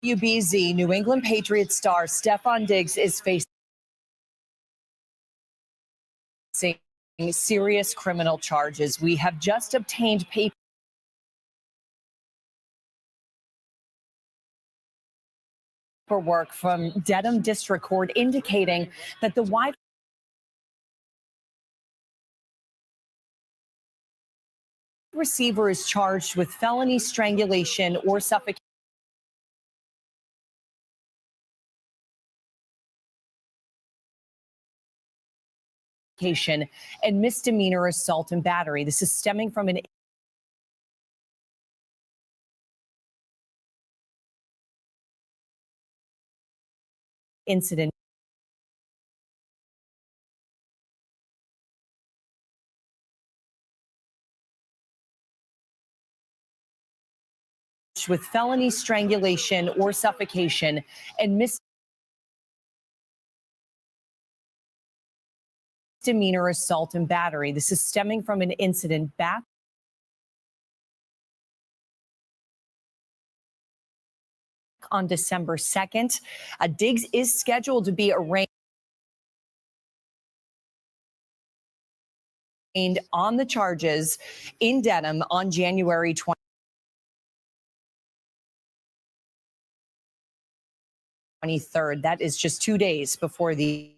WBZ, New England Patriots star Stefon Diggs is facing serious criminal charges. We have just obtained paperwork from Dedham District Court indicating that the wide receiver is charged with felony strangulation or suffocation and misdemeanor assault and battery. This is stemming from an incident with felony strangulation or suffocation and misdemeanor assault and battery. This is stemming from an incident back on December 2nd. Diggs is scheduled to be arraigned on the charges in Dedham on January 23rd. That is just 2 days before the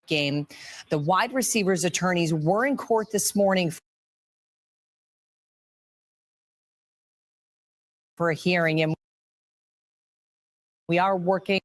game. The wide receiver's attorneys were in court this morning for a hearing, and we are working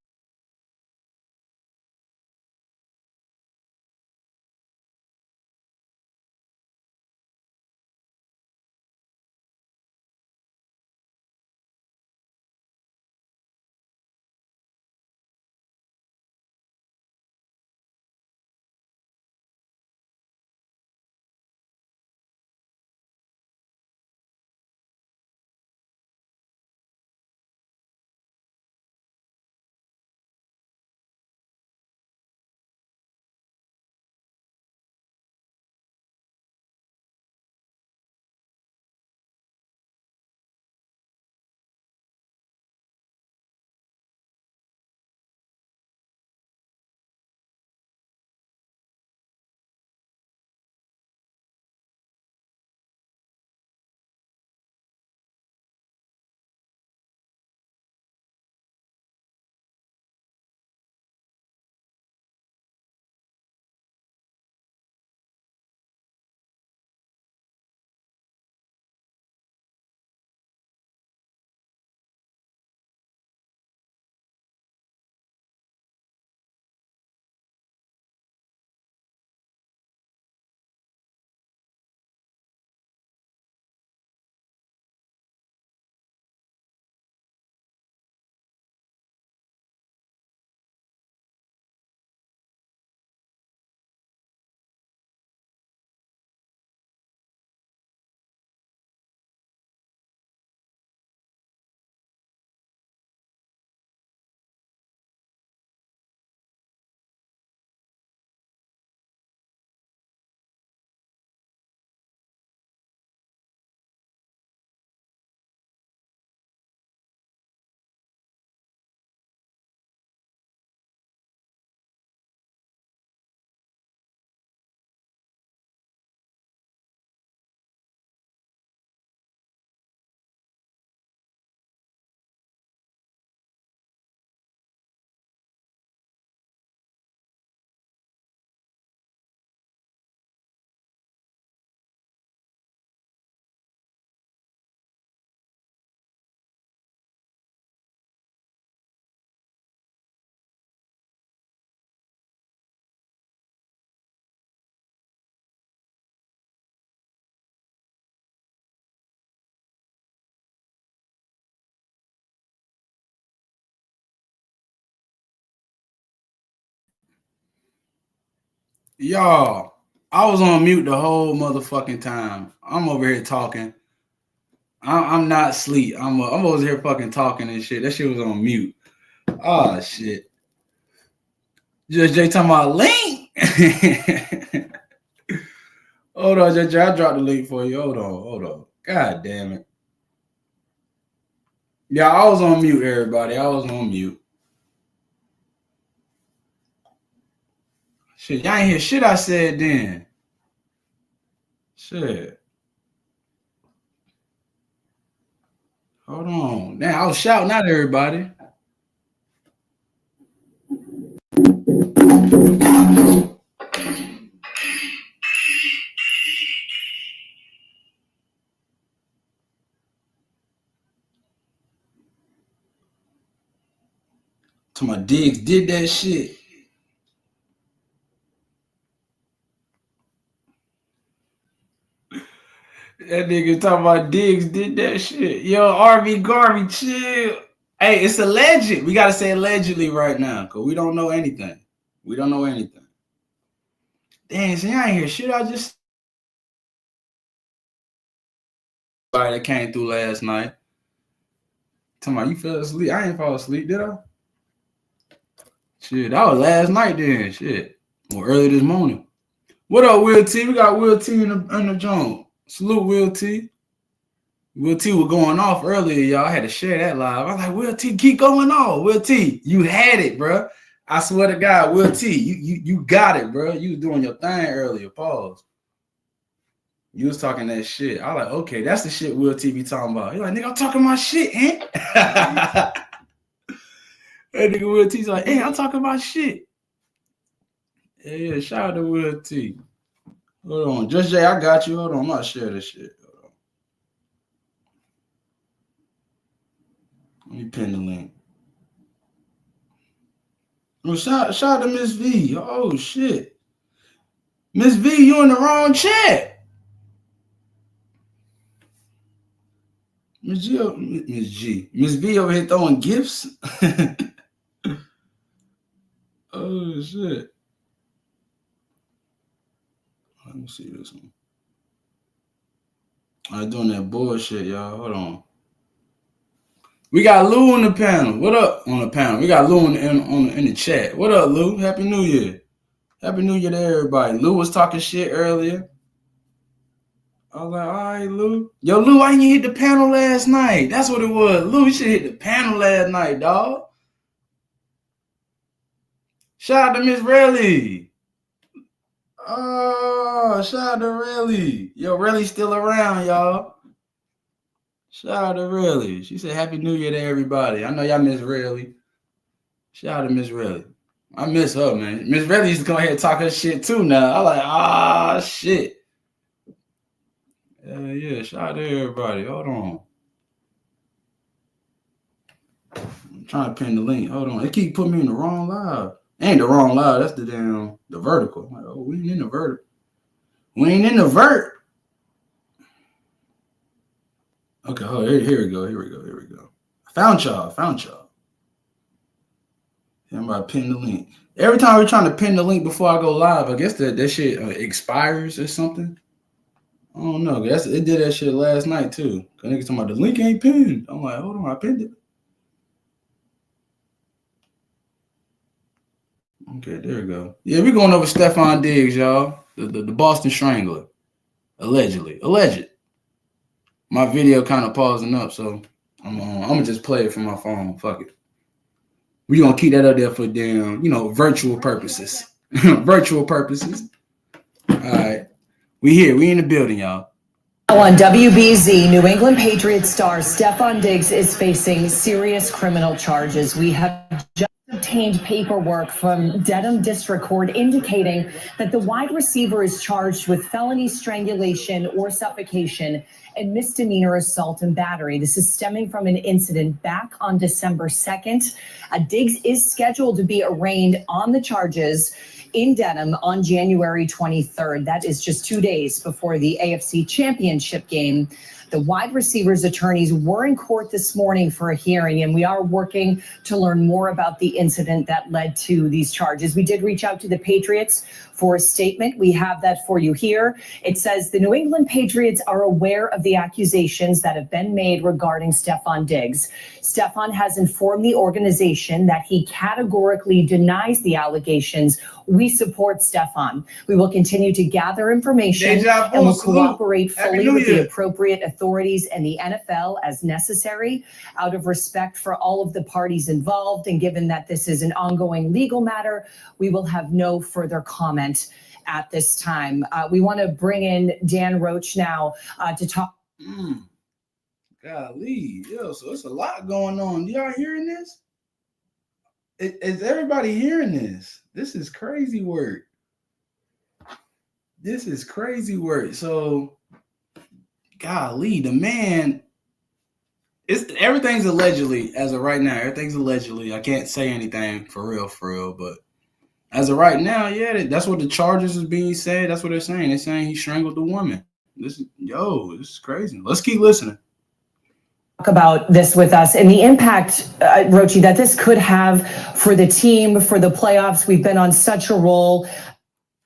Y'all, I was on mute the whole motherfucking time. I'm over here talking. I'm not asleep. I'm over here fucking talking and shit. That shit was on mute. Oh shit. Just Jay talking about Link. Hold on, JJ. I dropped the link for you. Hold on. God damn it. Yeah, I was on mute, everybody. I was on mute. Shit, y'all ain't hear shit I said then. Shit. Hold on. Now I was shouting at everybody. To my Diggs did that shit. That nigga talking about Diggs did that shit. Yo, RB Garvey, chill. Hey, it's alleged. We gotta say allegedly right now, cause we don't know anything. Damn, see, I ain't hear shit. I just that came through last night. Talking about you fell asleep. I ain't fall asleep, did I? Shit, that was last night then. Shit. Or early this morning. What up, Will T? We got Will T in the joint. Salute, Will T. Will T was going off earlier, y'all. I had to share that live. I was like, Will T, keep going off. Will T, you had it, bro. I swear to God, Will T, you got it, bro. You was doing your thing earlier. Pause. You was talking that shit. I was like, okay, that's the shit Will T be talking about. He's like, nigga, I'm talking my shit, eh? That nigga Will T's like, hey, I'm talking about shit. Yeah, shout out to Will T. Hold on. Just Jay, I got you. Hold on. I'm about to share this shit. Hold on. Let me pin the link. Oh, shout out to Miss V. Oh, shit. Miss V, you in the wrong chat. Miss V over here throwing gifts. Oh, shit. Let me see this one. I'm doing that bullshit, y'all. Hold on. We got Lou on the panel. What up on the panel? We got Lou in the chat. What up, Lou? Happy New Year. Happy New Year to everybody. Lou was talking shit earlier. I was like, all right, Lou. Yo, Lou, why you hit the panel last night? That's what it was. Lou, you should hit the panel last night, dog. Shout out to Miss Relly. Oh, shout out to Relly. Yo, Relly's still around, y'all. Shout out to Relly. She said, Happy New Year to everybody. I know y'all miss Relly. Shout out to Miss Relly. I miss her, man. Miss Relly used to come ahead and talk her shit too now. I like, shit. Yeah, shout out to everybody. Hold on. I'm trying to pin the link. Hold on. They keep putting me in the wrong live. Ain't the wrong live. That's the vertical. I'm like, oh, we ain't in the vertical. We ain't in the vert. Okay, oh, here we go. I found y'all. I'm about to pin the link. Every time we're trying to pin the link before I go live, I guess that shit expires or something. I don't know. It did that shit last night too. Cause niggas talking about the link ain't pinned. I'm like, hold on, I pinned it. Okay, there we go. Yeah, we're going over Stefon Diggs, y'all. The Boston Strangler. Alleged. My video kind of pausing up, so I'm gonna just play it from my phone. Fuck it. We're gonna keep that up there for damn, virtual purposes. Virtual purposes. All right. We in the building, y'all. On WBZ, New England Patriots star Stefon Diggs is facing serious criminal charges. We have just obtained paperwork from Dedham District Court indicating that the wide receiver is charged with felony strangulation or suffocation and misdemeanor assault and battery. This is stemming from an incident back on December 2nd. Diggs is scheduled to be arraigned on the charges in Dedham on January 23rd. That is just 2 days before the AFC Championship game. The wide receivers' attorneys were in court this morning for a hearing, and we are working to learn more about the incident that led to these charges. We did reach out to the Patriots for a statement. We have that for you here. It says the New England Patriots are aware of the accusations that have been made regarding Stefon Diggs. Stefon has informed the organization that he categorically denies the allegations. We support Stefon. We will continue to gather information and will cooperate fully with the appropriate authorities and the NFL as necessary, out of respect for all of the parties involved. And given that this is an ongoing legal matter, we will have no further comment at this time. We want to bring in Dan Roach now to talk. Golly, yo, so it's a lot going on. Y'all hearing this? Is everybody hearing this? This is crazy work. This is crazy work. So, golly, the man, everything's allegedly as of right now. Everything's allegedly. I can't say anything for real, but as of right now, yeah, that's what the charges is being said. That's what they're saying. They're saying he strangled the woman. This is crazy. Let's keep listening. About this with us and the impact, Rochi, that this could have for the team, for the playoffs. We've been on such a roll.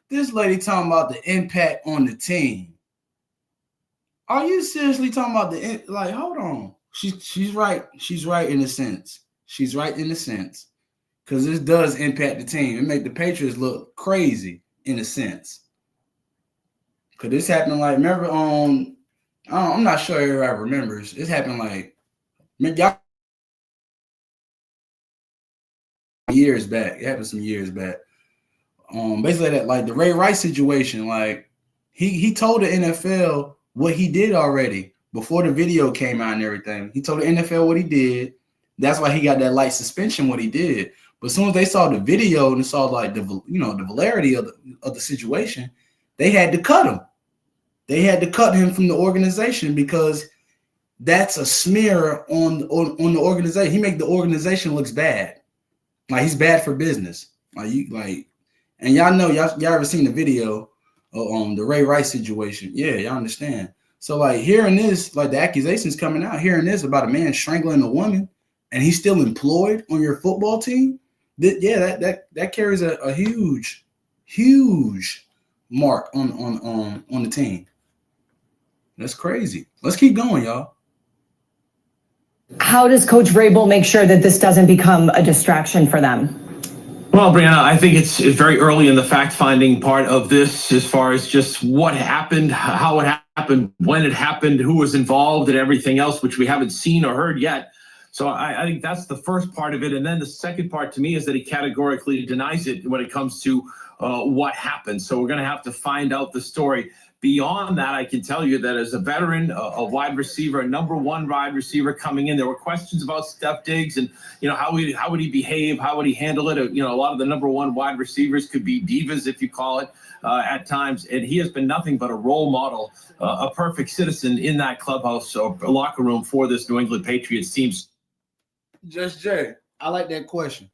This lady talking about the impact on the team. Are you seriously talking about hold on. She's right. She's right in a sense. She's right in a sense. Because this does impact the team. It make the Patriots look crazy in a sense. Because this happened remember on I'm not sure everybody remembers. This happened years back. It happened some years back. Basically that the Ray Rice situation, he told the NFL what he did already before the video came out and everything. He told the NFL what he did. That's why he got that light suspension what he did. But as soon as they saw the video and saw the validity of the situation, they had to cut him. They had to cut him from the organization because that's a smear on the organization. He make the organization looks bad. He's bad for business. And y'all know y'all ever seen the video on the Ray Rice situation? Yeah, y'all understand. So hearing this, the accusations coming out, hearing this about a man strangling a woman, and he's still employed on your football team. That carries a huge mark on the team. That's crazy. Let's keep going, y'all. How does Coach Vrabel make sure that this doesn't become a distraction for them? Well, Brianna, I think it's very early in the fact-finding part of this as far as just what happened, how it happened, when it happened, who was involved, and everything else, which we haven't seen or heard yet. So I think that's the first part of it. And then the second part to me is that he categorically denies it when it comes to what happened. So we're going to have to find out the story. Beyond that, I can tell you that as a veteran, a wide receiver, a number one wide receiver coming in, there were questions about Steph Diggs and, how would he behave? How would he handle it? A lot of the number one wide receivers could be divas, if you call it, at times. And he has been nothing but a role model, a perfect citizen in that clubhouse or locker room for this New England Patriots team. Judge Jay, I like that question.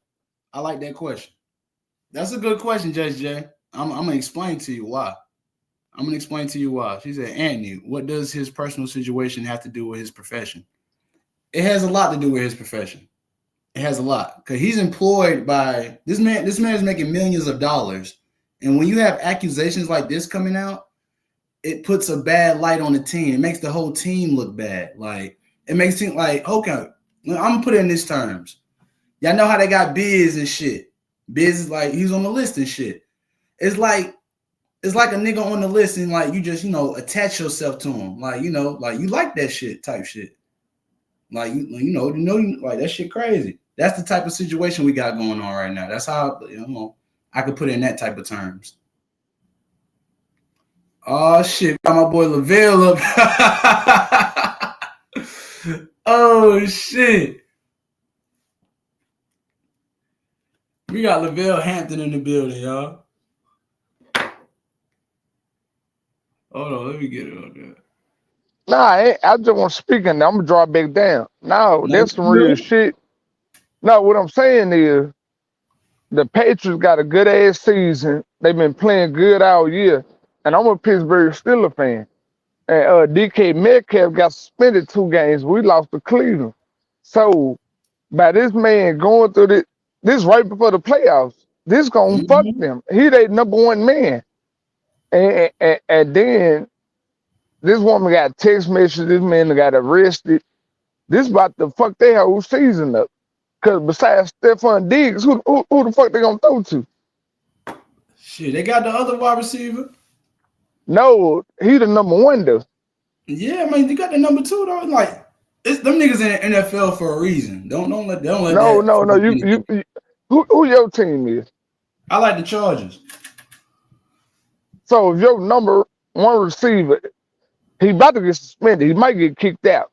That's a good question, Judge Jay. I'm going to explain to you why. She said, Anthony, what does his personal situation have to do with his profession? It has a lot to do with his profession. It has a lot. Because he's employed by this man is making millions of dollars. And when you have accusations like this coming out, it puts a bad light on the team. It makes the whole team look bad. It makes it seem okay, I'm gonna put it in these terms. Y'all know how they got Biz and shit. Biz is he's on the list and shit. It's like a nigga on the list and you just attach yourself to him. You like that shit type shit. That shit crazy. That's the type of situation we got going on right now. That's how I could put it in that type of terms. Oh shit, got my boy Lavelle up. Oh shit. We got Lavelle Hampton in the building, y'all. Hold on, let me get it on there. Nah, I just want to speak and I'm gonna drop back down. No, that's some real shit. No, what I'm saying is the Patriots got a good ass season. They've been playing good all year. And I'm a Pittsburgh Steelers fan. And DK Metcalf got suspended 2 games. We lost to Cleveland. So by this man going through this right before the playoffs, this gonna fuck them. He they #1 man. And then this woman got text message, this man got arrested. This about to fuck their whole season up. Cause besides Stephon Diggs, who the fuck they gonna throw to? Shit, they got the other wide receiver. No, he the #1 though. Yeah, I mean, they got the #2 though. Like, it's them niggas in the NFL for a reason. Don't let No. that. Who your team is? I like the Chargers. So if your #1 receiver, he about to get suspended. He might get kicked out.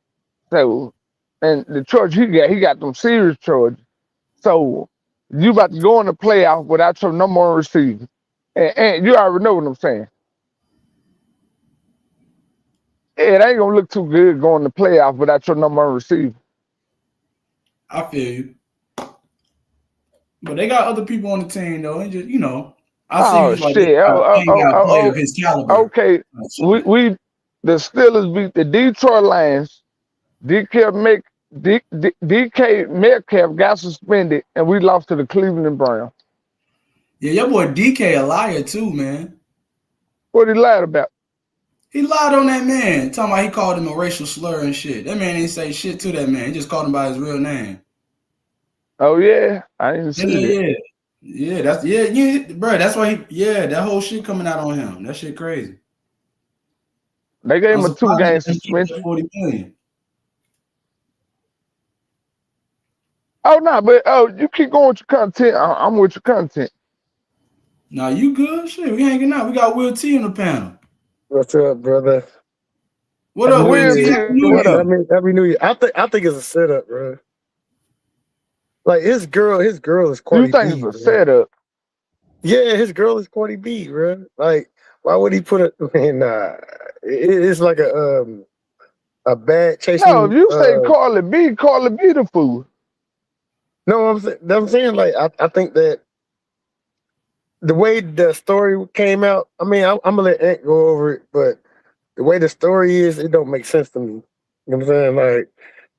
So, and the charge he got them serious charges. So you about to go in the playoff without your #1 receiver, and you already know what I'm saying. It ain't gonna look too good going to playoff without your #1 receiver. I feel you. But they got other people on the team though. And just, I see shit! player of his caliber. Okay, we the Steelers beat the Detroit Lions. DK Metcalf got suspended, and we lost to the Cleveland Browns. Yeah, your boy DK a liar too, man. What he lied about? He lied on that man, talking about he called him a racial slur and shit. That man didn't say shit to that man. He just called him by his real name. Oh yeah, I didn't see that. Yeah, bro. That's why that whole shit coming out on him. That shit crazy. They gave him a 2-game suspension. 40 million. Oh no, but you keep going with your content. I'm with your content. Nah, you good? Shit, we hanging out. We got Will T on the panel. What's up, brother? What up, Will T? Happy New Year. I think it's a setup, bro. Like his girl is Cardi You think B, it's a setup? Yeah, his girl is Cardi B, bro. Like, why would he put it? It's like a bad chasing. No, if you say Cardi B the fool. No, I'm saying like I think that the way the story came out. I mean, I'm gonna let Ant go over it, but the way the story is, it don't make sense to me. You know what I'm saying? Like,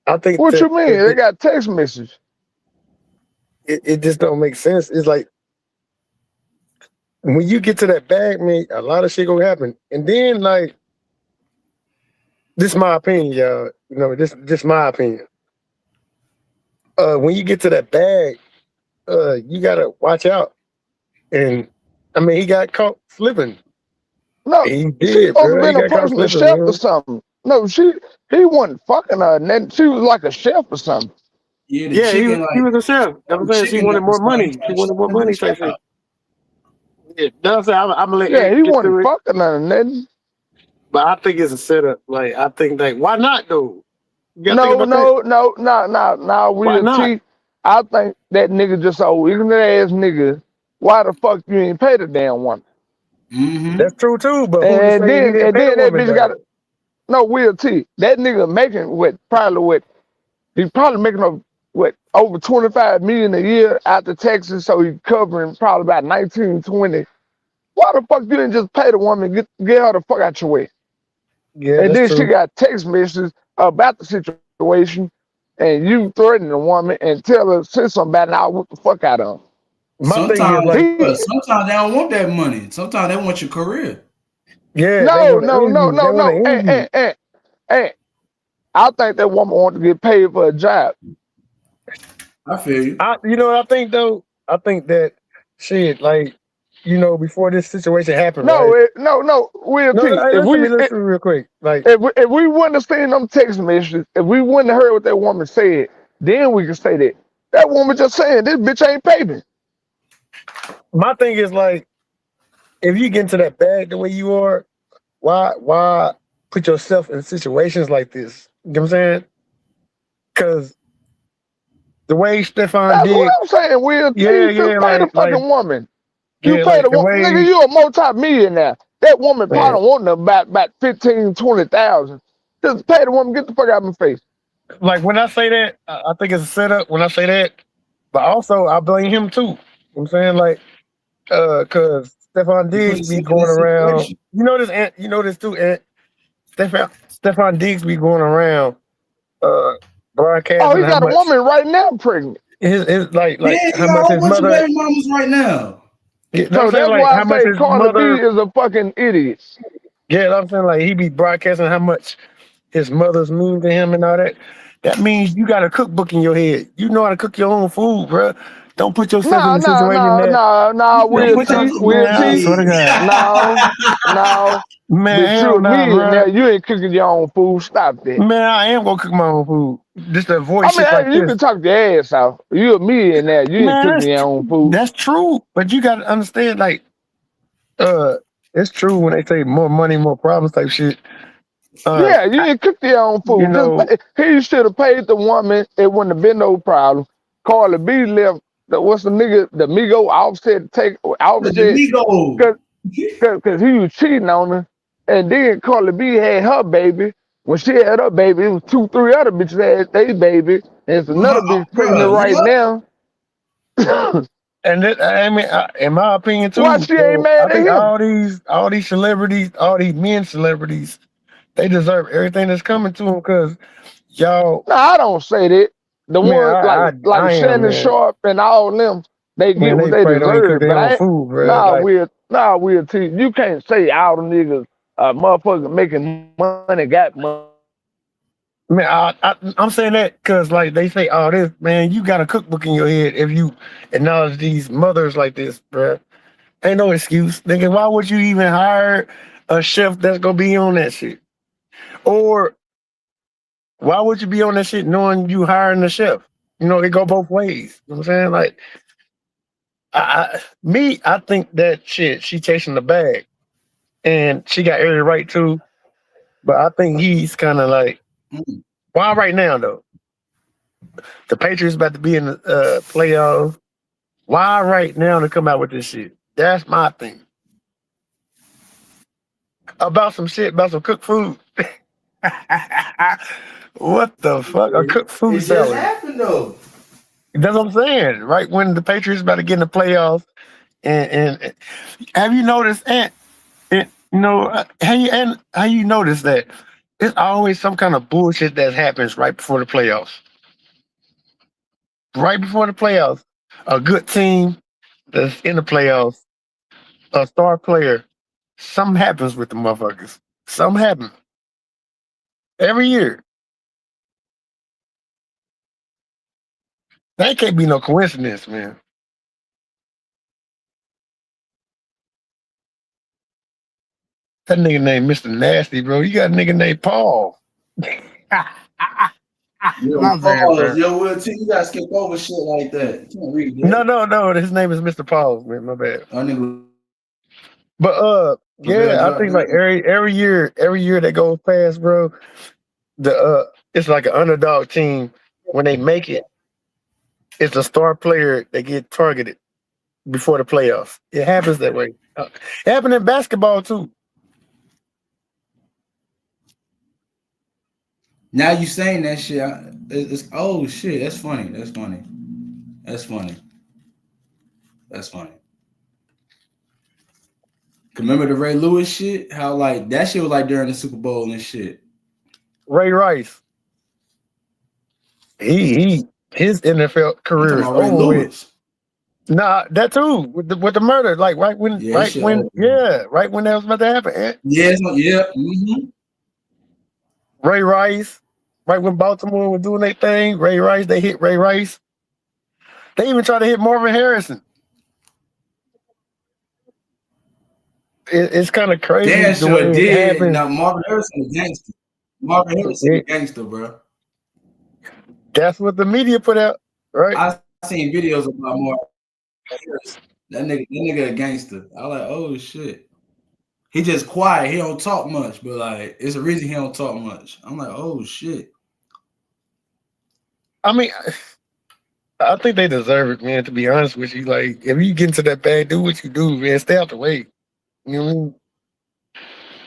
I think. What you mean? They got text message. It just don't make sense. It's like when you get to that bag, man, a lot of shit gonna happen. And then like, this is my opinion, y'all. You know, this my opinion. When you get to that bag, you gotta watch out. And I mean, he got caught slipping. No, he did. She supposed to be a personal chef or something. No, he wasn't fucking her, and then she was like a chef or something. Yeah, he was a chef. That's what I'm saying. She wanted more money. She wanted more money, type shit. Yeah, that's what I'm gonna let. Yeah, he wasn't fucking her, and then. But I think it's a setup. Like, I think, like, why not though? No. Real T. I think that nigga just old ignorant ass nigga. Why the fuck you ain't pay the damn woman? Mm-hmm. That's true too. But then that bitch got Will T. That nigga making he probably making over 25 million a year out to Texas, so he covering probably about 19, 20. Why the fuck you didn't just pay the woman, get her the fuck out your way? Yeah, and then true. She got text messages about the situation, and you threaten the woman and tell her, say something about it, I'll whip the fuck out of her. Sometimes they don't want that money. Sometimes they want your career. Yeah. No. Hey, I think that woman wants to get paid for a job. I feel you. You know what I think though? I think that shit, like, you know, before this situation happened. Will T. Listen real quick. Like, if we wouldn't have seen them text messages, if we wouldn't have heard what that woman said, then we could say that woman just saying this bitch ain't paying. My thing is like, if you get into that bag the way you are, why put yourself in situations like this? You know what I'm saying? Because the way Stephon That's what I'm saying, Will T. Just pay the fucking woman. You pay the woman. Nigga, you a multi-millionaire. That woman probably wanting about 15, 20,000. Just pay the woman, get the fuck out of my face. Like, when I say that, I think it's a setup when I say that. But also, I blame him too. You know what I'm saying? Like, because Stephon Diggs be going around. You know this too, Ant. Stephon Diggs be going around broadcasting. Oh, he got a woman right now pregnant. his like Yeah, he how got a much whole his bunch of mother. baby mamas right now. Yeah, So I'm saying that's like why I how much say his Carly B mother. is a fucking idiot. Yeah, I'm saying like he be broadcasting how much his mother's mean to him and all that. That means you got a cookbook in your head. You know how to cook your own food, bro. Don't put yourself in Nah, a nah, situation nah, that nah, nah, You don't Will put T, your Will man. I T. swear to God, No, no. man, hell Between nah, me and bro. that, you ain't cooking your own food. Stop that. Man, I am gonna cook my own food just to avoid I mean, shit like hey, you this. can talk your ass off. You and me and that, you ain't Man, cooking your own food. that's true, but you gotta understand, like, uh, it's true when they say more money, more problems type shit. Yeah, you ain't cook your own You food. Just know, he should have paid the woman. It wouldn't have been no problem. Carly B left. What's the nigga? The Migo Offset to take the Offset Migo. because he was cheating on her, and then Carly B had her baby. When she had her baby, it was 2, 3 other bitches had their baby, and it's another bitch pregnant Bro, right yep. now. and I mean, in my opinion Why too, she ain't I mad at think him? all these celebrities, all these men celebrities, they deserve everything that's coming to them because y'all, No, I don't say that. The man, ones like I am, Shannon man. Sharp and all them, they get Man, what they they probably don't even cook deserve. their But own I ain't, food, bro. Like, we'll teach. You can't say all the niggas motherfuckers making money got money. man, I'm saying that because, like, they say, "Oh, this man, you got a cookbook in your head if you acknowledge these mothers like this, bro." Ain't no excuse, nigga. Why would you even hire a chef that's gonna be on that shit? Or why would you be on that shit knowing you hiring a chef? You know, it go both ways. You know what I'm saying? Like, I think that shit, she chasing the bag, and she got every right to. But I think he's kind of like, Mm. why right now though? The Patriots about to be in the playoffs. Why right now to come out with this shit? That's my thing. About some shit, about some cooked food. What the fuck? A cooked food It just salad. happened though. That's what I'm saying. Right when the Patriots about to get in the playoffs, and have you noticed? And you know, how you notice that it's always some kind of bullshit that happens right before the playoffs. Right before the playoffs, a good team that's in the playoffs, a star player, something happens with the motherfuckers. Something happens every year. That can't be no coincidence, man. That nigga named Mr. Nasty, bro. You got a nigga named Paul. Yo, My bad, pause. bro. Yo, Will T, you gotta skip over shit like that. You can't read No, that. no, no. His name is Mr. Paul, man. My bad. That nigga But Lavelle yeah, I dropped think down. like every year that goes past, bro, the it's like an underdog team. When they make it, it's a star player that get targeted before the playoffs. It happens that way. It happened in basketball too. Now you saying that shit. It's oh shit. That's funny. That's funny. That's funny. That's funny. Remember the Ray Lewis shit? How like that shit was like during the Super Bowl and shit. Ray Rice, his NFL I'm career talking is about Ray over with. Lewis. Nah, that too with the murder. Like Yeah, his shit over. right when that was about to happen. Yeah, yeah. Mm-hmm. Ray Rice, right when Baltimore was doing their thing. Ray Rice, they hit Ray Rice. They even tried to hit Marvin Harrison. It's kind of crazy Damn the way sure it did. happened. Now Marvin Harrison a gangster. Marvin Harrison a gangster, bro. That's what the media put out, right? I seen videos about Marvin Harrison. That nigga a gangster. I like, oh shit. He just quiet. He don't talk much, but like it's a reason he don't talk much. I'm like, oh shit. I mean, I think they deserve it, man. To be honest with you, like if you get into that bag, do what you do, man. Stay out the way. You know what I mean?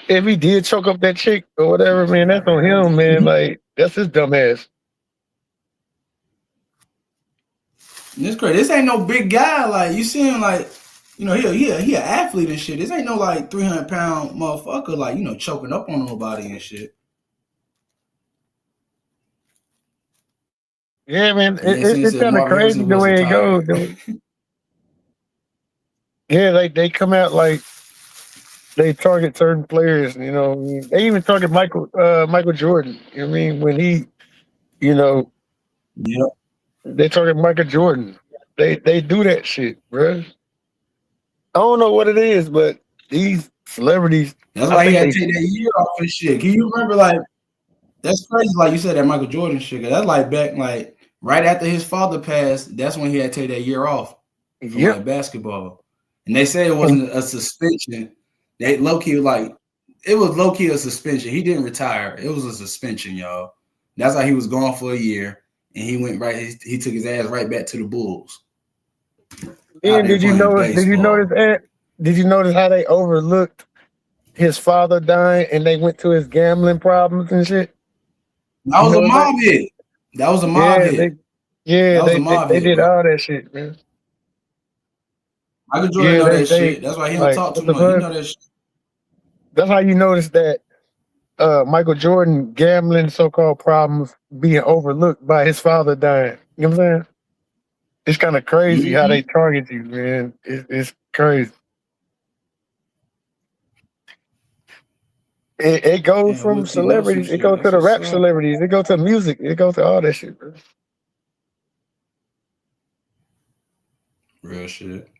If he did choke up that chick or whatever, man, that's on him, man. Like that's his dumb ass. This crazy. This ain't no big guy. Like you see him, like you know, he an athlete and shit. This ain't no like 300-pound motherfucker, like you know, choking up on nobody and shit. Yeah, man, And then he it's said kind of Marvin crazy Harrison the way wasn't it goes. tired. Yeah, like they come out like they target certain players. You know, what I mean? They even target Michael Jordan. You know what I mean? When he, you know, Yeah. they target Michael Jordan. They do that shit, bro. I don't know what it is, but these celebrities, That's I why he think had they, to take that year off and shit. Can you remember, like, that's crazy, like you said, that Michael Jordan shit. That's like back, like, right after his father passed, that's when he had to take that year off from, yep. like, basketball. And they say it And wasn't a suspension. They low-key, like, it was low-key a suspension. He didn't retire. It was a suspension, y'all. That's how he was gone for a year, and he went right, he took his ass right back to the Bulls. Out then there did you playing know? Did you notice baseball. that? Did you notice how they overlooked his father dying and they went to his gambling problems and shit? That You was a know that? mob hit. That was a mob Yeah, hit. yeah, That was a mob they hit, did bro. all that shit, man. Michael Jordan Yeah, know that they shit. That's why he don't like talk what too the much. He fuck? know that shit. That's how you notice that Michael Jordan gambling so-called problems being overlooked by his father dying. You know what I'm saying? It's kind of crazy how they Mm-hmm. target you, man. It's crazy. It goes Yeah, from Woodson knows some celebrities. It shit. goes to That's the what's rap up. celebrities. It goes to music. It goes to all that shit, bro. Real shit.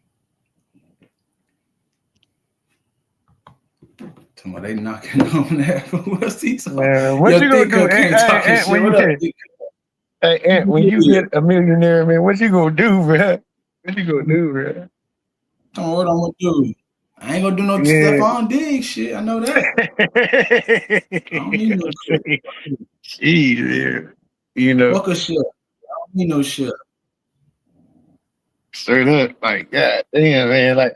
Tell me they knocking on that. What's he talking? Man, what Yo, you gonna Thick do, Cook Aunt, came talking Aunt, shit. when What you up, get, Thick hey, Aunt, when you Cook? get a millionaire, man, what you gonna do, bro? What you gonna do, bro? Come on, what I'm gonna do? I ain't gonna do no Yeah. Stephon Diggs shit. I know that. I don't need no shit. Jeez, man. You know, Fuck a shit. I don't need no shit. straight up, like, God damn, man. Like,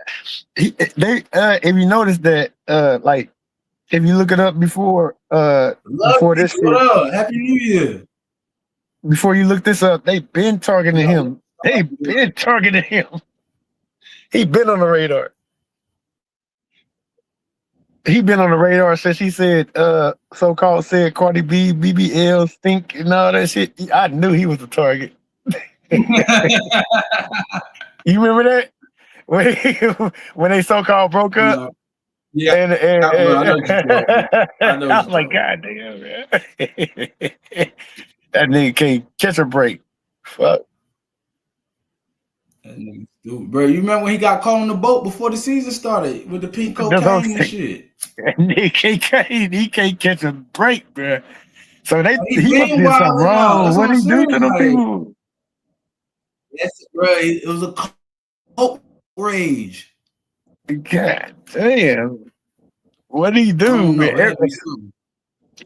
if you notice that, like, if you look it up Love before you. this shit, What up? Happy New Year. before you look this up, they been targeting Y'all him. They been targeting him. He been on the radar. He been on the radar since he said, so-called said Cardi B, BBL, stink, and all that shit. I knew he was the target. You remember that? When, when they so-called broke up? No. Yeah, And, bro, I know what you're talking about. I know what I you're was like, talking God damn, man. That nigga can't catch a break. Fuck. about. That nigga stupid. Bro, you remember when he got caught on the boat before the season started with the pink That's what I'm cocaine and saying. shit? That nigga he can't catch a break, bro. So He he must been did something wilding out. wrong. That's what What I'm he do saying. to them Like, people? that's bro. It was a coke rage. God damn. What did he I do, don't know. man? It had to be something.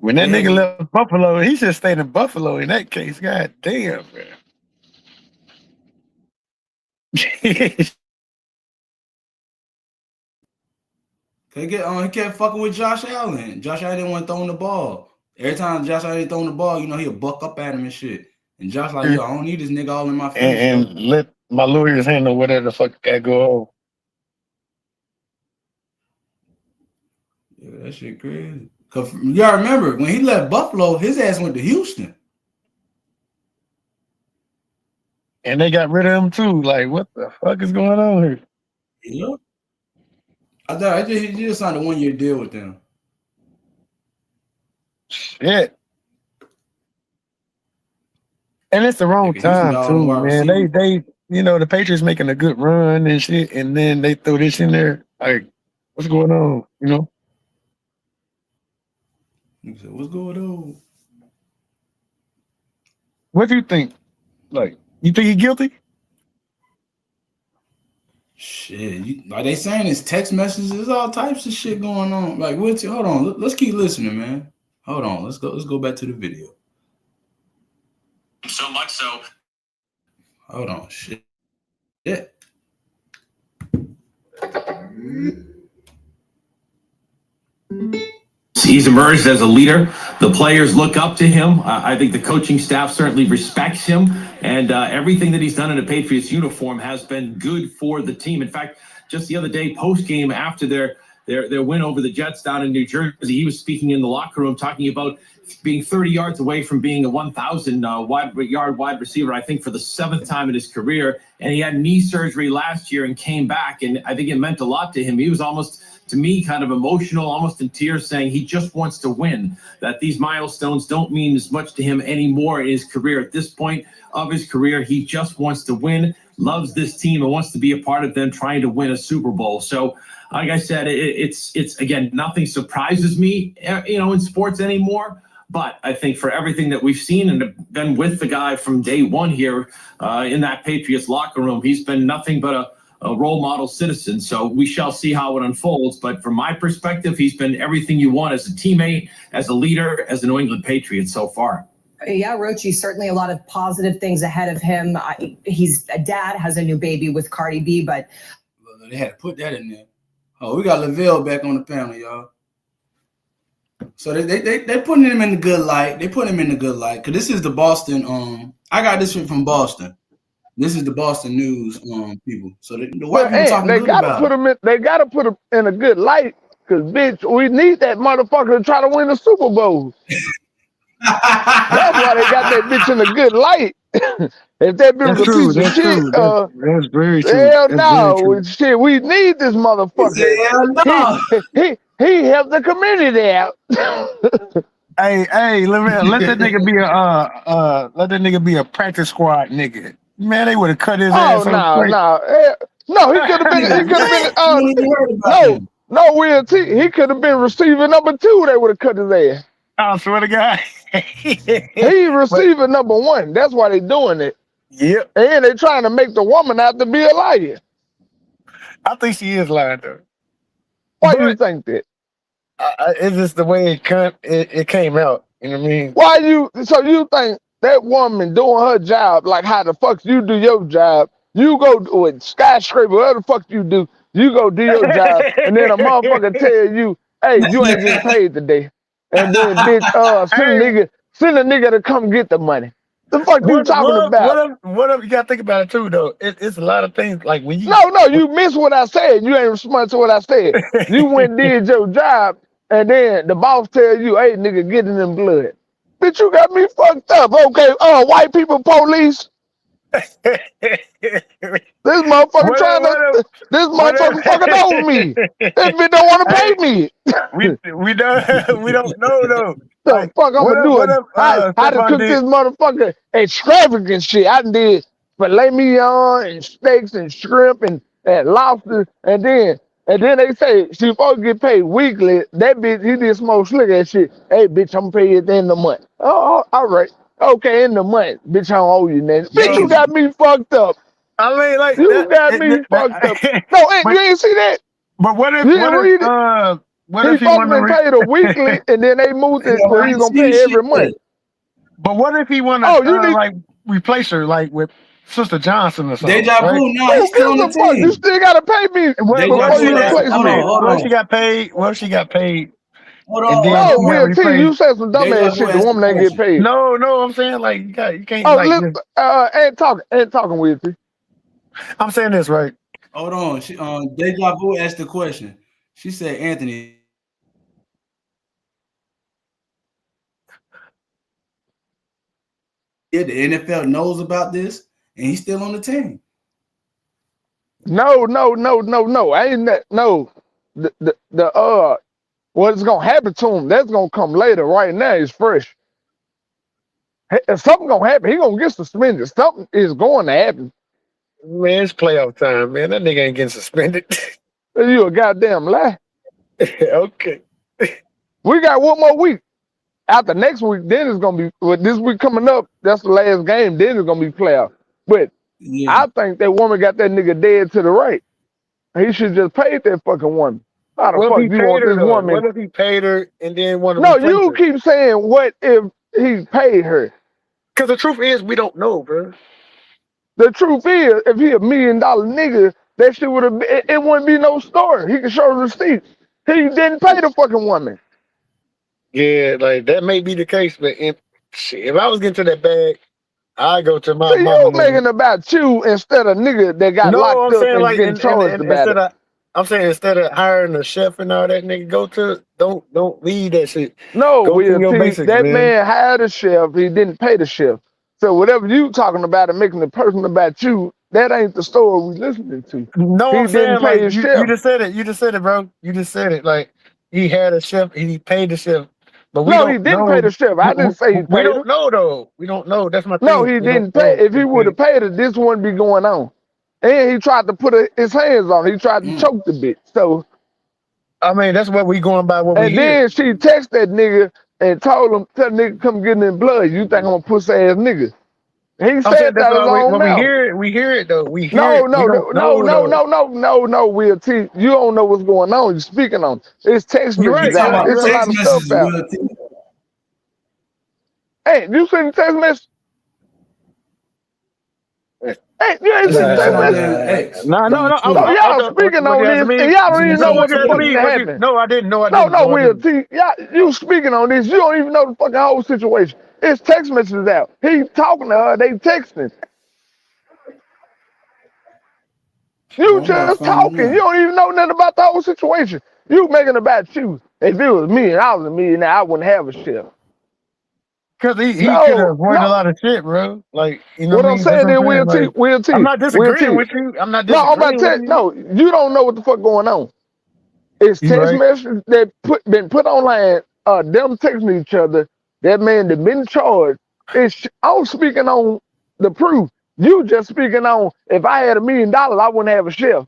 When that It had nigga to, left Buffalo, he should stayed in Buffalo in that case. God damn, man. he kept fucking with Josh Allen. Josh Allen didn't want to throw him the ball. Every time Josh Allen throwing the ball, he'll buck up at him and shit. And Josh like, yo, I don't need this nigga all in my face, yo. And let my lawyers handle whatever the fuck that go on. Yeah, that shit crazy. Cause you gotta remember when he left Buffalo, his ass went to Houston. And they got rid of him too. Like, what the fuck is going on here? Yeah. He just signed a 1-year deal with them. Shit. And it's the Yeah, wrong cause Houston time got all them too, wide man. receivers. They the Patriots making a good run and shit, and then they throw this in there. Like, what's going on? You know? He said, what's going on? What do you think? Like, you think he guilty? Shit, like they saying it's text messages, all types of shit going on. Like, hold on, let's keep listening, man. Hold on, let's go back to the video. So much so. Hold on, shit. He's emerged as a leader. The players look up to him. I think the coaching staff certainly respects him. And everything that he's done in a Patriots uniform has been good for the team. In fact, just the other day, post-game after their their win over the Jets down in New Jersey. He was speaking in the locker room talking about being 30 yards away from being a 1,000 yard wide receiver, I think for the 7th time in his career. And he had knee surgery last year and came back. And I think it meant a lot to him. He was almost, to me, kind of emotional, almost in tears, saying he just wants to win, that these milestones don't mean as much to him anymore in his career. At this point of his career, he just wants to win, loves this team, and wants to be a part of them trying to win a Super Bowl. So, like I said, it's again, nothing surprises me, in sports anymore. But I think for everything that we've seen and been with the guy from day one here in that Patriots locker room, he's been nothing but a role model citizen. So we shall see how it unfolds. But from my perspective, he's been everything you want as a teammate, as a leader, as a New England Patriot so far. Yeah, Rochi, certainly a lot of positive things ahead of him. He's a dad, has a new baby with Cardi B, but they had to put that in there. Oh, we got Lavelle back on the panel, y'all. So they putting him in the good light. They put him in the good light because this is the Boston. I got this from Boston. This is the Boston News people. So the white people talking good about it. They gotta put him in a good light because bitch, we need that motherfucker to try to win the Super Bowl. That's why they got that bitch in a good light. If that bitch was a piece of shit, that's very true. Hell no, shit, we need this motherfucker. Hell no. He helped the community out. hey, let that nigga be a practice squad nigga. Man, they would have cut his ass. No, he could have been. Will T. He could have been receiver number 2. They would have cut his ass. I swear to God. He receiver number 1. That's why they doing it. Yep. And they trying to make the woman out to be a liar. I think she is lying though. Why do you think that? It's just the way it came out. You know what I mean? So you think that woman doing her job like how the fuck you do your job? You go do a skyscraper, whatever the fuck you do, you go do your job, and then a motherfucker tell you, hey, you ain't getting paid today. And then bitch, send a nigga to come get the money. The fuck you talking about? What up? You gotta think about it too, though. It's a lot of things like when you. No, you missed what I said. You ain't responding to what I said. You went and did your job, and then the boss tell you, "Hey, nigga, get in them blood." Bitch, you got me fucked up. Okay, white people police. This motherfucker fucking over me. This bitch don't want to pay me. we don't know though. The fuck I'm gonna do? I done cook this motherfucker extravagant shit. I done did filet mignon and steaks and shrimp and lobster, and then they say she supposed to get paid weekly. That bitch, he did smoke slick ass shit. Hey, bitch, I'm gonna pay you at the end of the month. Oh, all right. Okay, in the month. Bitch, I don't owe you nothing. Bitch, you got me fucked up. I mean, like you got me fucked up. No, you ain't see that. But what if he fucking been paid a weekly, and then they moved it where he's gonna pay every month. But what if he want to like replace her, like with Sister Johnson or something? Deja vu, no, he's still on the team. You still gotta pay me before you replace me. What if she got paid? What if she got paid? Will T, you said some dumb ass shit. The woman ain't get paid. No, I'm saying like you can't. Ain't talking Will T. I'm saying this right. Hold on. She, Deja Vu asked the question. She said, Anthony. Yeah, the NFL knows about this, and he's still on the team. No. Ain't that no? What's gonna happen to him? That's gonna come later. Right now, he's fresh. If something gonna happen, he gonna get suspended. Something is going to happen. Man, it's playoff time, man. That nigga ain't getting suspended. You a goddamn lie. Okay. We got one more week. After next week, then it's gonna be. With this week coming up, that's the last game. Then it's gonna be playoff. But I think that woman got that nigga dead to the right. He should just pay that fucking woman. How the fuck you want this woman? What if he paid her and then wanted to No, you keep saying what if he paid her? Because the truth is we don't know, bro. The truth is, if he $1 million nigga, that shit would have been, it wouldn't be no story. He could show receipts. He didn't pay the fucking woman. Yeah, like that may be the case, but if I was getting to that bag, I'd go to my mama. You making about you instead of nigga that got locked up and getting charged about it. I'm saying instead of hiring a chef and all that, nigga, don't leave that shit. No, Go to your basics, that man. man hired a chef. He didn't pay the chef. So whatever you talking about and making it personal about you, that ain't the story we listening to. No, He I'm didn't saying pay like his you chef. just said it. You just said it, bro. You just said it. Like he had a chef and he paid the chef, but we No, he don't didn't pay know. the chef. I didn't say he We paid him. don't know though. We don't know. That's my No, thing. he We don't didn't pay. know. If he would have paid it, this wouldn't be going on. And he tried to put his hands on it. He tried to choke the bitch. So, I mean, that's what we going by. What we and hear. then she texted that nigga and told him, tell nigga come get in blood. You think I'm a pussy ass nigga? He I'm saying said that's that his why own when we mouth. hear it, we hear it though. We hear No, it. We no, don't no, no, know no, though. no, no, no, no, Will T. You don't know what's going on. You're speaking on it. It's text You're You right. messages talking out. about It's a You're lot text of stuff messages, out. Will T? Hey, you seen the text message? right. Hey, you ain't seen the Messages text from message? their ex No. on So Twitter. y'all speaking What on you asking this, and me? y'all don't even Messages know No, on what what the you asking fuck Twitter. me? happened. No, I didn't. No, I No, didn't. no, No, I Will didn't. T. You speaking on this. You don't even know the fucking whole situation. It's text messages out. He talking to her. They texting. You Oh, I'm about to just find it talking. You now. don't even know nothing about the whole situation. You making it about you. If it was me and I was a millionaire, I wouldn't have a chef. Because he could have No, avoided a no. lot of shit, bro. Like, you know What what I I'm mean? That's saying what I'm is, saying. Like, I'm not Will disagreeing T. with you. I'm not No, I'm about disagreeing to with tell you. you. No, you don't know what the fuck going on. It's You text right? messages that been put online. Them texting each other. That man that been charged. I'm speaking on the proof. You just speaking on if I had $1 million, I wouldn't have a chef.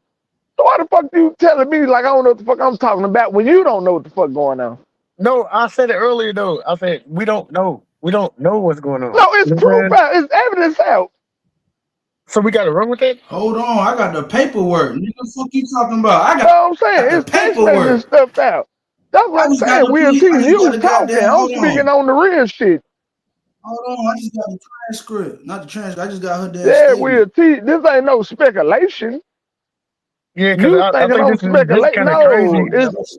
So why the fuck you telling me like I don't know what the fuck I'm talking about when you don't know what the fuck going on? No, I said it earlier though. I said we don't know. We don't know what's going on. No, it's You know what I'm proof saying? out. It's evidence out. So we got to run with that. Hold on, I got the paperwork. Nigga, the fuck you talking about? I You know what I'm got saying? the It's text messages and paperwork. stuff out. That's what I I'm just got saying. the We'll see I just got you the talking. goddamn. I'm Hold speaking on. on the real shit. Hold on. I just got the transcript. Not the transcript. I just got her damn Yeah, we'll statement. see. This ain't no speculation. Yeah, because You I thinking think I'm this speculating? kind of No, crazy. it's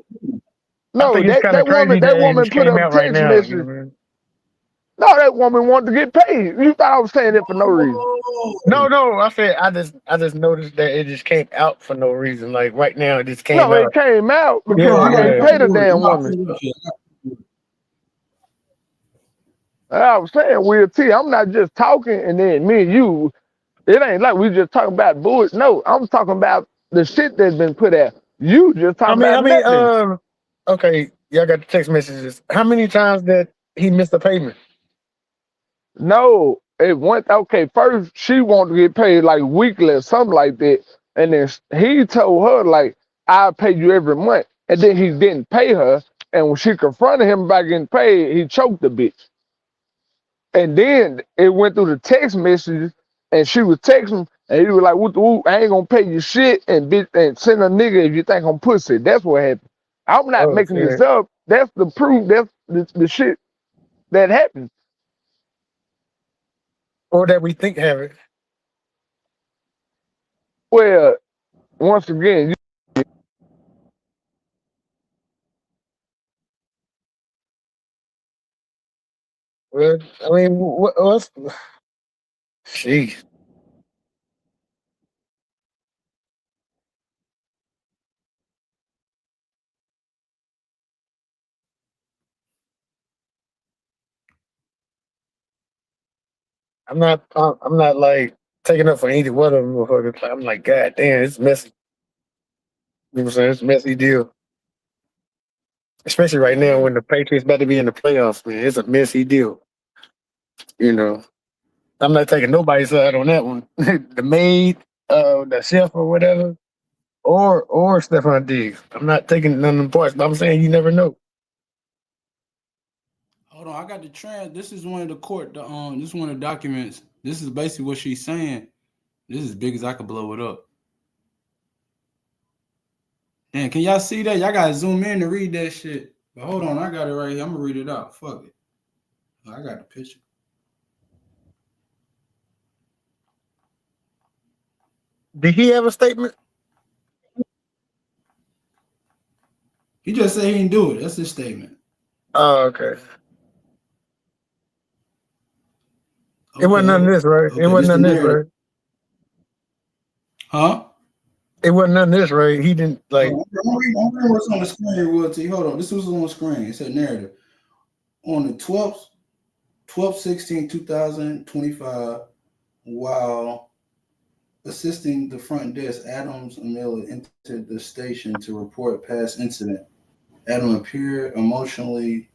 I no think it's kind of that crazy that it woman just put came up out right text now. You know messages. what I mean? No, that woman wanted to get paid. You thought I was saying it for no reason. No. I said I just noticed that it just came out for no reason. Like right now, it just came No, it out. came out Hold on, because I he got the ain't Yeah. paid a paperwork. damn I'm about to woman. put it up here. I was saying, Will T, I'm not just talking and then me and you, it ain't like we just talking about bullshit. No, I'm talking about the shit that's been put out. You just I talking mean, about nothing. okay, y'all got the text messages. How many times that he missed a payment? No, it went okay. First, she wanted to get paid like weekly or something like that, and then he told her like, "I'll pay you every month," and then he didn't pay her. And when she confronted him about getting paid, he choked the bitch. And then it went through the text messages, and she was texting, and he was like, "What the whoop? I ain't gonna pay you shit, and bitch, and send a nigga if you think I'm pussy." That's what happened. I'm not Oh making this shit. up. That's the proof. That's the shit that happened. Or that we think have it. Well, once again, Well, I mean, what's? Jeez. I'm not like taking up for either one of them. Motherfuckers. I'm like, God damn, it's messy. You know what I'm saying? It's a messy deal. Especially right now when the Patriots about to be in the playoffs, man. It's a messy deal. You know, I'm not taking nobody's side on that one. The maid, the chef or whatever, or Stephon Diggs. I'm not taking none of them parts, but I'm saying you never know. Hold on, I got the trans. This is one of the court. This is one of the documents. This is basically what she's saying. This is as big as I could blow it up. Damn, can y'all see that? Y'all gotta zoom in to read that shit. But hold on, I got it right here. I'm gonna read it out. Fuck it. I got the picture. Did he have a statement? He just said he didn't do it. That's his statement. Oh, okay. It Okay, wasn't none of this, right? It okay. wasn't This the none of this, narrative. right? Huh? It wasn't none of this, right? He didn't like. I'm reading what's on the screen, Will T. Hold on. This was on the screen. It said narrative. On the 12/16/2025, while assisting the front desk, Adams Amelia entered the station to report past incident. Adam appeared emotionally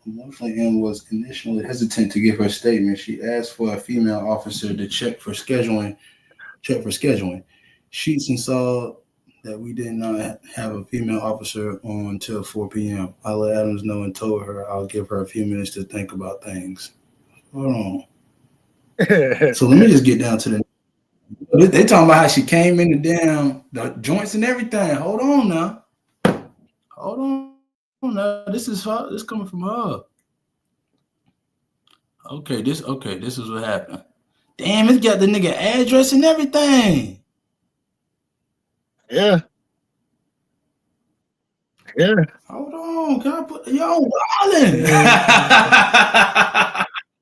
and was initially hesitant to give her statement. She asked for a female officer to check for scheduling. Sheets and saw that we did not have a female officer on until 4 p.m. I let Adams know and told her I'll give her a few minutes to think about things. Hold on. So let me just get down to the. They talking about how she came in the joints and everything. Hold on now. This is coming from her. Okay, this is what happened. Damn, it's got the nigga address and everything. Yeah. Hold on, can I put wildin'?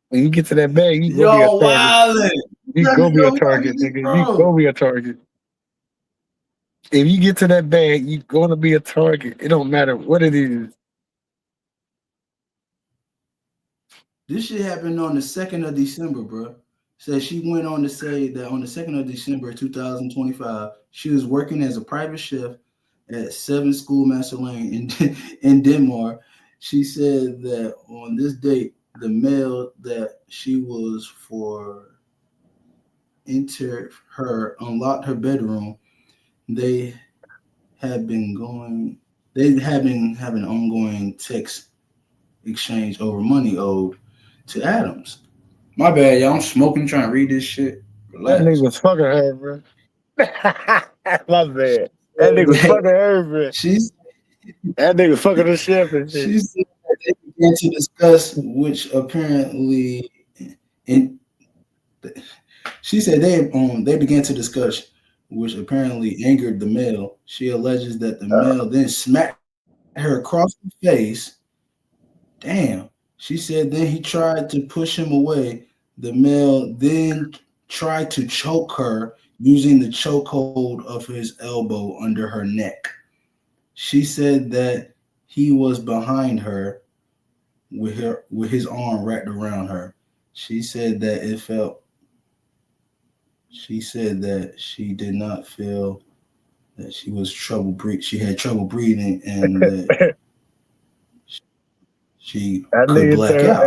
When you get to that bag, you go be a target. You go be a target, nigga. You go be a target. If you get to that bag, you gonna be a target. It don't matter what it is. This shit happened on the 2nd of December, bro. So she went on to say that on the 2nd of December 2025, she was working as a private chef at 7 Schoolmaster Lane in Denmark. She said that on this date, the male that she was for entered her, unlocked her bedroom. They had been having ongoing text exchange over money owed to Adams. My bad, y'all. I'm smoking, trying to read this shit. Relax. That nigga was fucking her, bro. My bad. That nigga was fucking her, bro. That nigga fucking the chef and shit. She said that they began to discuss, which apparently, she said they began to discuss, which apparently angered the male. She alleges that the male then smacked her across the face. Damn. She said then he tried to push him away. The male then tried to choke her using the chokehold of his elbow under her neck. She said that he was behind her with his arm wrapped around her. She said that she did not feel that she was she had trouble breathing and that she could black out.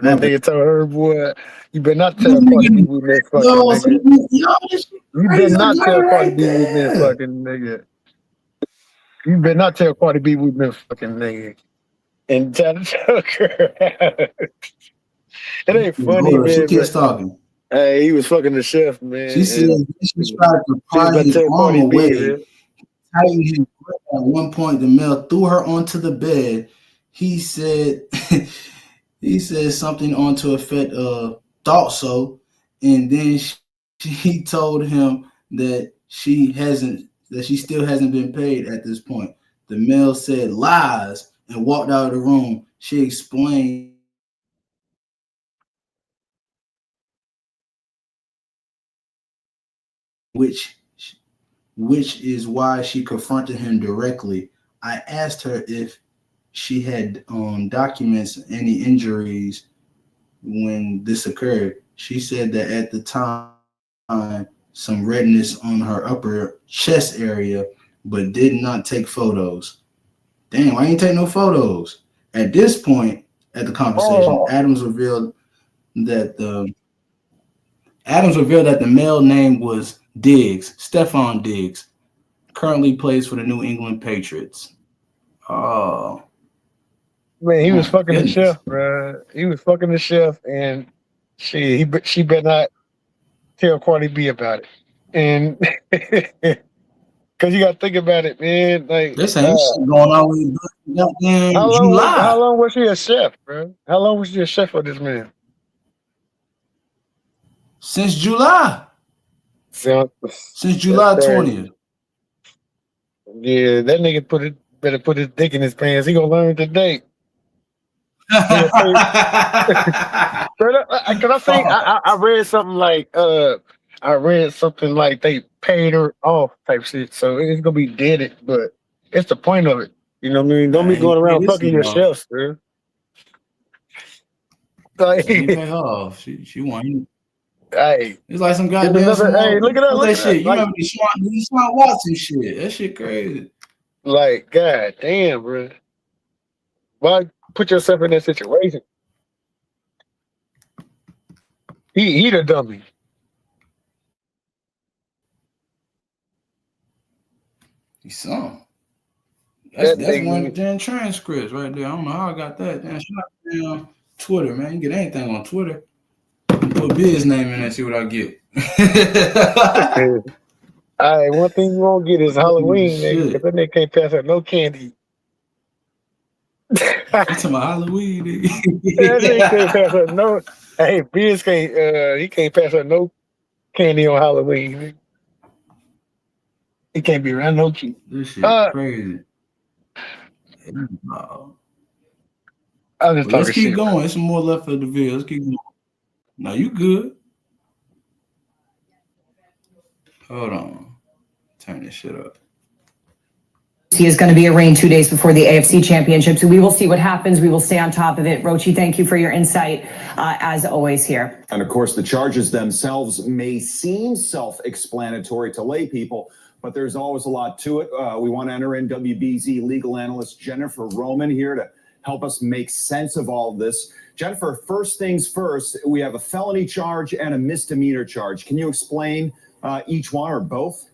That nigga told her, boy, you better not tell Cardi B we been fucking, nigga. You better not tell Cardi B we been fucking, nigga. You better not tell Cardi B we been fucking, nigga. And try to choke her. It ain't funny, man. She keeps talking. Hey, he was fucking the chef, man. She said she tried to pry his arm away. Tighten his grip. At one point, the male threw her onto the bed. He said something onto effect of "thought so," and then he told him that she still hasn't been paid at this point. The male said lies and walked out of the room. She explained which is why she confronted him directly. I asked her if she had documents any injuries when this occurred. She said that at the time some redness on her upper chest area, but did not take photos. Damn, why ain't take no photos? At this point, at the conversation, Adams revealed that the male name was Diggs, Stephon Diggs, currently plays for the New England Patriots. Oh. Man, he was fucking the chef, bro. He was fucking the chef, and she better not tell Cardi B about it. And because you got to think about it, man. Like this ain't shit going on with July. How long was she a chef, bro? How long was she a chef for this man? Since July. Since July 20th. Yeah, that nigga better put his dick in his pants. He gonna learn today. Because I read something like I read something like they paid her off type shit, so it's gonna be dead. But it's the point of it. You know what I mean? Don't I be ain't going pay around this fucking nigga off. yourself, man. I ain't Like, pay her off. She won. hey, It's like some it's goddamn another. Hey, small. look it up. What's Look that it up. shit? You remember the Smart Watson shit? That shit crazy. Like, god damn, bro. Why put yourself in that situation? He the dummy. He's some. That's That that's one of nigga. the damn transcripts right there. I don't know how I got that. Damn, shout out to damn Twitter, man. You get anything on Twitter. Put Biz name in there, see what I get. All right, one thing you won't get is Halloween, nigga, because Shit. that nigga can't pass out no candy. You talking about Halloween, That nigga can't nigga? pass out no. Hey, Biz can't. He can't pass out no candy on Halloween. Nigga. He can't be around no kid. This shit Uh, crazy. I'm just But let's talking keep shit, going. bro. There's some more left of the video. Let's keep going. No, you good. Hold on. Turn this shit up. He is going to be arraigned 2 days before the AFC Championship, so we will see what happens. We will stay on top of it. Rochi, thank you for your insight, as always, here. And of course, the charges themselves may seem self-explanatory to lay people, but there's always a lot to it. We want to enter in WBZ legal analyst Jennifer Roman here to help us make sense of all of this. Jennifer, first things first, we have a felony charge and a misdemeanor charge. Can you explain each one or both?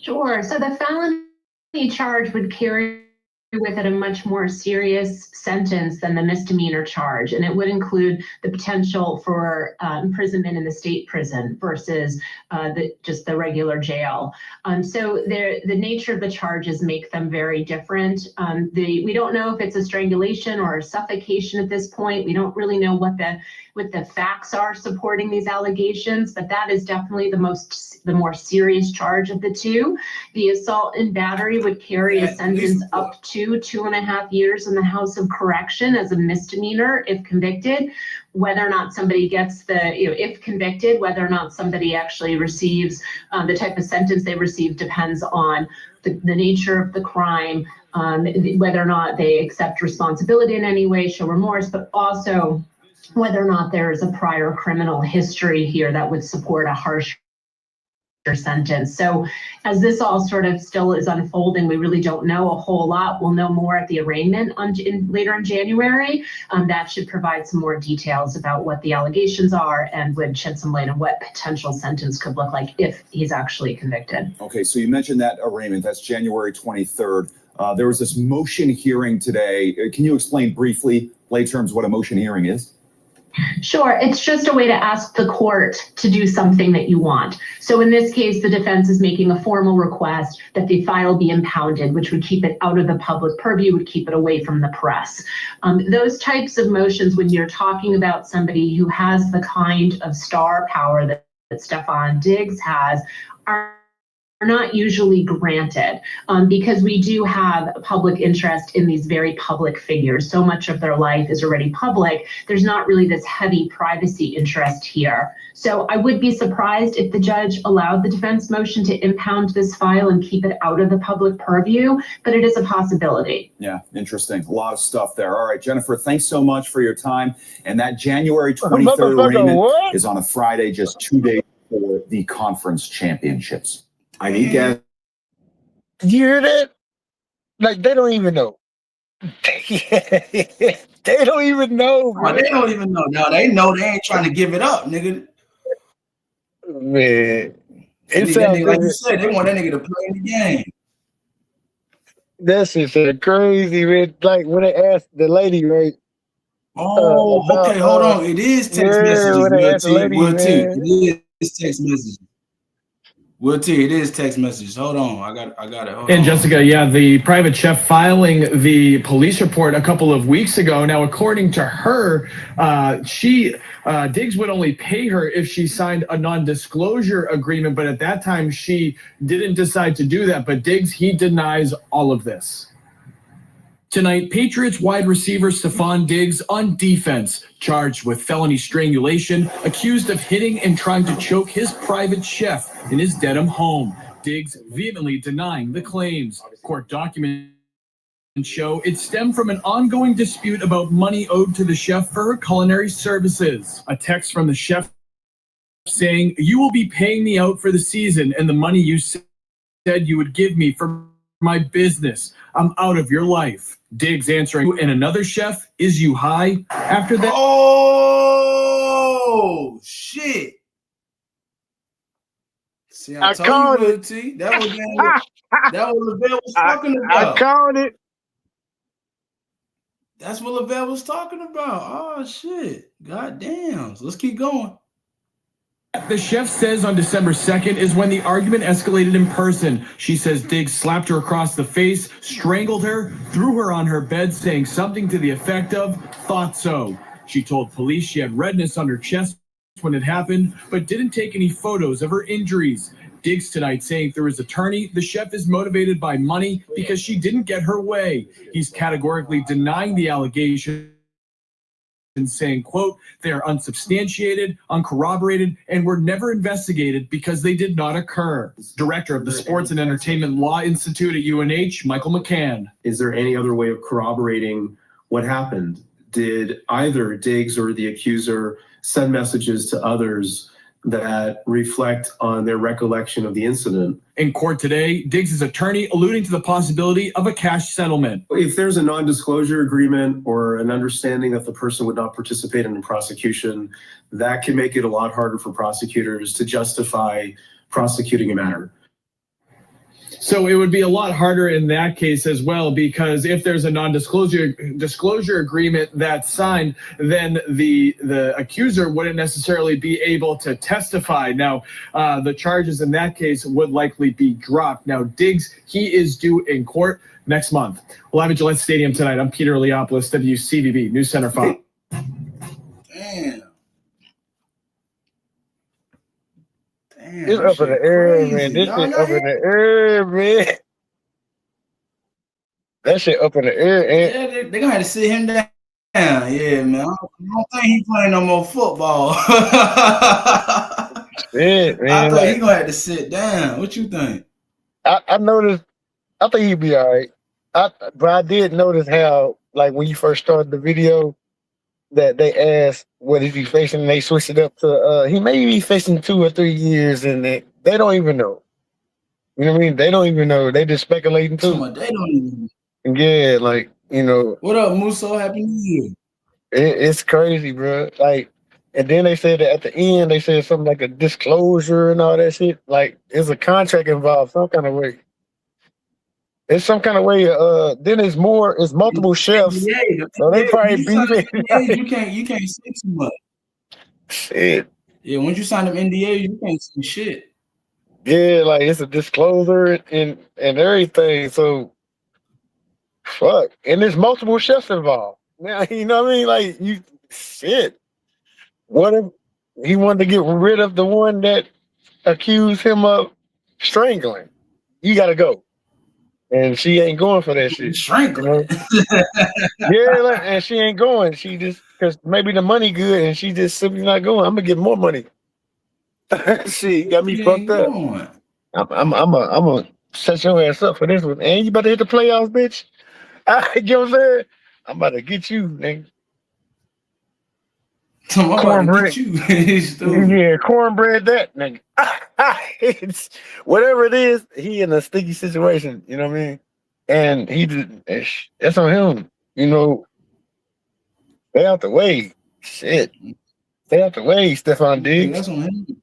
Sure. So the felony charge would carry with it a much more serious sentence than the misdemeanor charge, and it would include the potential for imprisonment in the state prison versus just the regular jail. So the nature of the charges make them very different. We don't know if it's a strangulation or a suffocation at this point. We don't really know what the facts are supporting these allegations, but that is definitely the more serious charge of the two. The assault and battery would carry a sentence up to 2.5 years in the House of Correction as a misdemeanor if convicted. Whether or not somebody gets if convicted, whether or not somebody actually receives the type of sentence they receive depends on the nature of the crime, whether or not they accept responsibility in any way, show remorse, but also whether or not there is a prior criminal history here that would support a harsher sentence. So as this all sort of still is unfolding, we really don't know a whole lot. We'll know more at the arraignment later in January. That should provide some more details about what the allegations are and would shed some light on what potential sentence could look like if he's actually convicted. Okay, so you mentioned that arraignment. That's January 23rd. There was this motion hearing today. Can you explain briefly, lay terms, what a motion hearing is? Sure. It's just a way to ask the court to do something that you want. So in this case, the defense is making a formal request that the file be impounded, which would keep it out of the public purview, would keep it away from the press. Those types of motions, when you're talking about somebody who has the kind of star power that Stefan Diggs has, are not usually granted because we do have a public interest in these very public figures. So much of their life is already public. There's not really this heavy privacy interest here. So I would be surprised if the judge allowed the defense motion to impound this file and keep it out of the public purview, but it is a possibility. Yeah, interesting. A lot of stuff there. All right, Jennifer, thanks so much for your time. And that January 23rd arraignment is on a Friday, just 2 days before the conference championships. I need gas. Did you hear that? Like, they don't even know. They don't even know, bro. Oh, they don't even know. No, they know they ain't trying to give it up, nigga. Man. It sounds like you said, they want that nigga to play in the game. That shit's crazy, man. Like, when they asked the lady, right? Okay, hold on. It is text messages, Will T. It is text messages. Will T, it is text messages. Hold on, I got it. Hold on. Jessica, yeah, the private chef filing the police report a couple of weeks ago. Now, according to her, Diggs would only pay her if she signed a non-disclosure agreement, but at that time she didn't decide to do that. But Diggs, he denies all of this. Tonight, Patriots wide receiver Stephon Diggs on defense, charged with felony strangulation, accused of hitting and trying to choke his private chef in his Dedham home. Diggs vehemently denying the claims. Court documents show it stemmed from an ongoing dispute about money owed to the chef for her culinary services. A text from the chef saying, "You will be paying me out for the season and the money you said you would give me for my business. I'm out of your life." Diggs answering, "And another chef, is you high?" After that. Oh, shit. See, I told you, T. That was LaVelle was talking about. I called it. That's what LaVelle was talking about. Oh, shit. God damn. So let's keep going. The chef says on December 2nd is when the argument escalated in person. She says Diggs slapped her across the face, strangled her, threw her on her bed, saying something to the effect of, "Thought so." She told police she had redness on her chest when it happened, but didn't take any photos of her injuries. Diggs tonight saying through his attorney, the chef is motivated by money because she didn't get her way. He's categorically denying the allegation, and saying, quote, "They are unsubstantiated, uncorroborated, and were never investigated because they did not occur." Director of the Sports and Entertainment Law Institute at UNH, Michael McCann. Is there any other way of corroborating what happened? Did either Diggs or the accuser send messages to others that reflect on their recollection of the incident? In court today, Diggs' attorney alluding to the possibility of a cash settlement. If there's a non-disclosure agreement or an understanding that the person would not participate in the prosecution, that can make it a lot harder for prosecutors to justify prosecuting a matter. So it would be a lot harder in that case as well, because if there's a non-disclosure agreement that's signed, then the accuser wouldn't necessarily be able to testify. Now, the charges in that case would likely be dropped. Now, Diggs, he is due in court next month. We'll have at Gillette Stadium tonight. I'm Peter Leopoulos, WCVB News Center 5. Damn. Damn, It's up in the air, man. This shit up in the air, man. That shit up in the air. Yeah, they're going to have to sit him down. Yeah, man. I don't think he's playing no more football. Shit, man. I think he's going to have to sit down. What you think? I noticed. I think he'd be all right. But I did notice how, like, when you first started the video, that they asked what is he facing, and they switched it up to he may be facing 2 or 3 years, and they don't even know. You know what I mean? They don't even know. They just speculating too. They don't even know. Yeah, like, you know. What up, Musso? Happy New Year. It's crazy, bro. Like, and then they said that at the end, they said something like a disclosure and all that shit. Like, there's a contract involved some kind of way. It's some kind of way. Then it's multiple chefs. So they probably beefing. You can't say too much. Shit. Yeah, once you sign them NDA, you can't say shit. Yeah, like it's a disclosure and everything. So fuck. And there's multiple chefs involved. Now, you know what I mean? Like shit. What if he wanted to get rid of the one that accused him of strangling? You gotta go. And she ain't going for that shit. Strangling. Yeah, like, and she ain't going. She just, because maybe the money good and she just simply not going. I'm gonna get more money. She got me fucked up. I'm gonna set your ass up for this one. And you about to hit the playoffs, bitch. You know what I'm saying? I'm about to get you, nigga. Cornbread. Yeah, cornbread that nigga. It's, whatever it is, he in a sticky situation, you know what I mean? And he did, that's on him. You know, stay out the way. Shit. Stay out the way, Stephon Diggs. That's on him.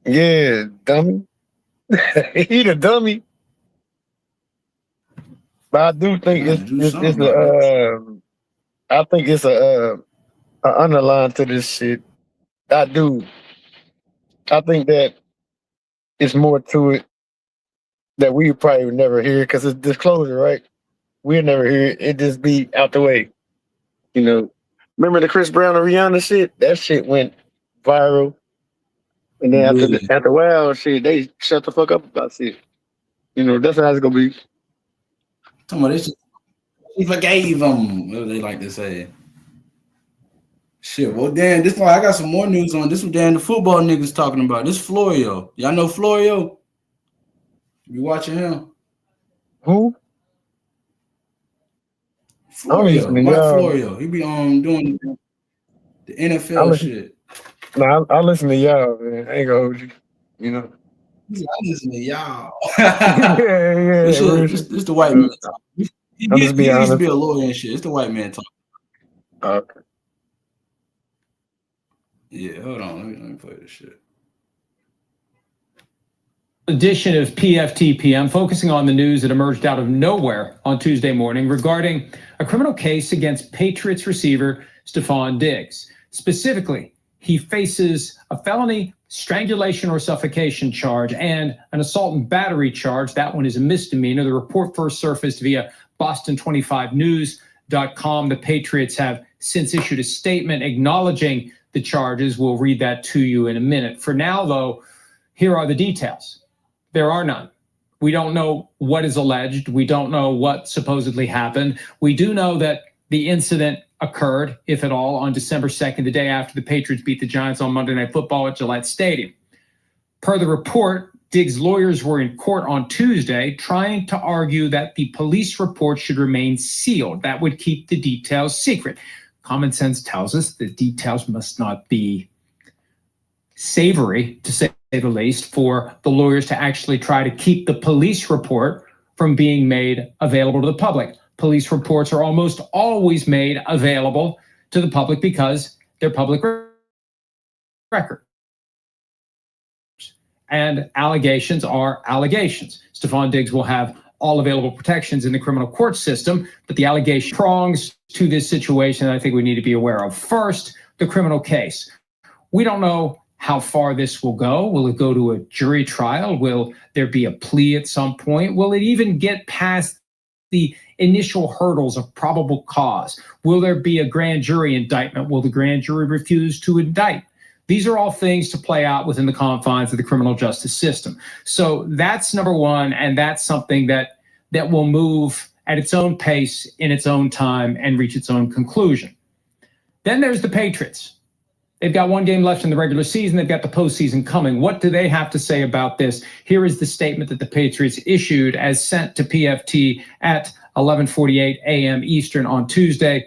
Yeah, dummy. He the dummy. But I do think it's a underline to this shit. I do. I think that it's more to it that we probably would never hear because it's disclosure, right? We'll never hear it. It just be out the way. You know, remember the Chris Brown and Rihanna shit? That shit went viral. And then after a while, shit, they shut the fuck up about shit. You know, that's how it's gonna be. Talking about this. She forgave him. What do they like to say? Shit. Well, damn. This why I got some more news on this. What damn the football niggas talking about? This Florio. Y'all know Florio? You watching him? Who? Florio, to Mike y'all. Florio. He be doing the NFL shit. No, I listen to y'all, man. I ain't gonna hold you. You know. I listen to y'all. yeah. This the white man talk. He I'll just be used to honest. be a lawyer and shit. It's the white man talk. Okay. Yeah, hold on. Let me play this shit. Edition of PFTPM, focusing on the news that emerged out of nowhere on Tuesday morning regarding a criminal case against Patriots receiver Stephon Diggs. Specifically, he faces a felony strangulation or suffocation charge and an assault and battery charge. That one is a misdemeanor. The report first surfaced via Boston25news.com. The Patriots have since issued a statement acknowledging the charges. We'll read that to you in a minute. For now, though, here are the details. There are none. We don't know what is alleged. We don't know what supposedly happened. We do know that the incident occurred, if at all, on December 2nd, the day after the Patriots beat the Giants on Monday Night Football at Gillette Stadium. Per the report, Diggs' lawyers were in court on Tuesday trying to argue that the police report should remain sealed. That would keep the details secret. Common sense tells us the details must not be savory, to say the least, for the lawyers to actually try to keep the police report from being made available to the public. Police reports are almost always made available to the public because they're public record. And allegations are allegations. Stephon Diggs will have all available protections in the criminal court system, but the allegation prongs to this situation I think we need to be aware of. First, the criminal case. We don't know how far this will go. Will it go to a jury trial? Will there be a plea at some point? Will it even get past the initial hurdles of probable cause? Will there be a grand jury indictment? Will the grand jury refuse to indict? These are all things to play out within the confines of the criminal justice system. So that's number one, and that's something that will move at its own pace, in its own time, and reach its own conclusion. Then there's the Patriots. They've got one game left in the regular season. They've got the postseason coming. What do they have to say about this? Here is the statement that the Patriots issued as sent to PFT at 11:48 a.m. Eastern on Tuesday.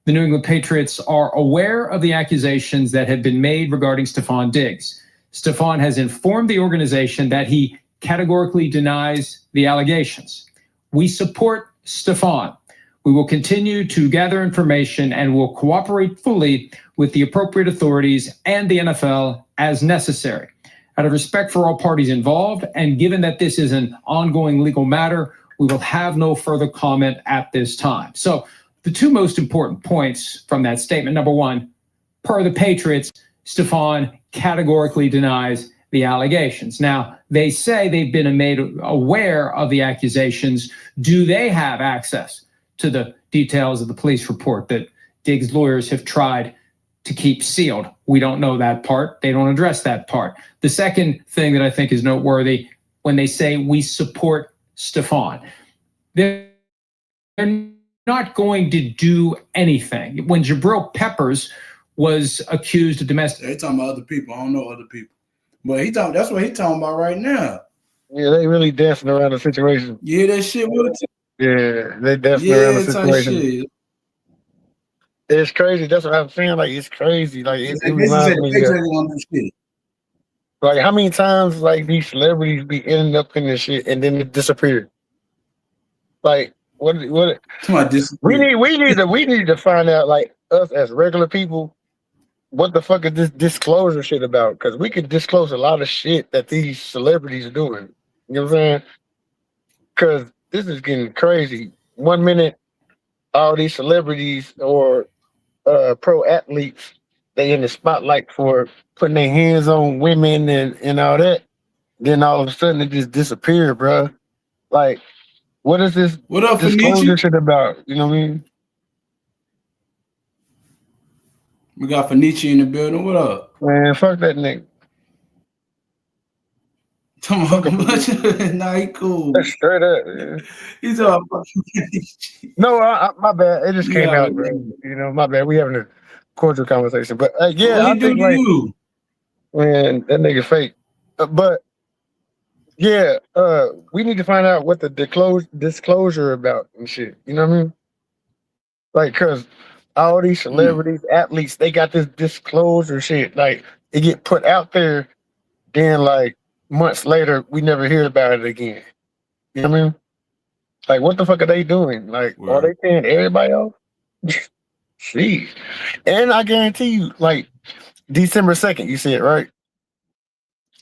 The New England Patriots are aware of the accusations that have been made regarding Stephon Diggs. Stephon has informed the organization that he categorically denies the allegations. We support Stephon. We will continue to gather information and will cooperate fully with the appropriate authorities and the NFL as necessary. Out of respect for all parties involved, and given that this is an ongoing legal matter, we will have no further comment at this time. So the two most important points from that statement: number one, per the Patriots, Stephon categorically denies the allegations. Now, they say they've been made aware of the accusations. Do they have access to the details of the police report that Diggs' lawyers have tried to keep sealed? We don't know that part. They don't address that part. The second thing that I think is noteworthy, when they say we support Stephon, they're not going to do anything. When Jabril Peppers was accused of domestic... They talking about other people. I don't know other people. But that's what he's talking about right now. Yeah, they really dancing around the situation. Yeah, that shit will too. Yeah, they dancing around the situation. Shit. It's crazy. That's what I'm saying. Like, it's crazy. Like, it They reminds said me the of, Patriots gonna do shit. like, how many times, like, these celebrities be ending up in this shit and then it disappear? Like, what? We need to find out, like, us as regular people, what the fuck is this disclosure shit about? Because we could disclose a lot of shit that these celebrities are doing. You know what I'm saying? Because this is getting crazy. 1 minute, all these celebrities or pro athletes, they in the spotlight for putting their hands on women and all that. Then all of a sudden it just disappeared, bro. Like, what is this disclosure shit about? You know what I mean? We got Fanici in the building. What up? Man, fuck that nigga. Come on, nah, he cool. That's straight up. Yeah. He's all fucking. No, my bad. It just came Yeah, out, bro. You know, my bad. We having a cordial conversation, but yeah, what I he do think to like, you? man, that nigga fake. But yeah, we need to find out what the disclosure about and shit. You know what I mean? Like, cause all these celebrities, athletes, they got this disclosure shit. Like, it get put out there, then like months later, we never hear about it again. You know what I mean? Like, what the fuck are they doing? Like, are they paying everybody off? Jeez. And I guarantee you, like, December 2nd, you said, right?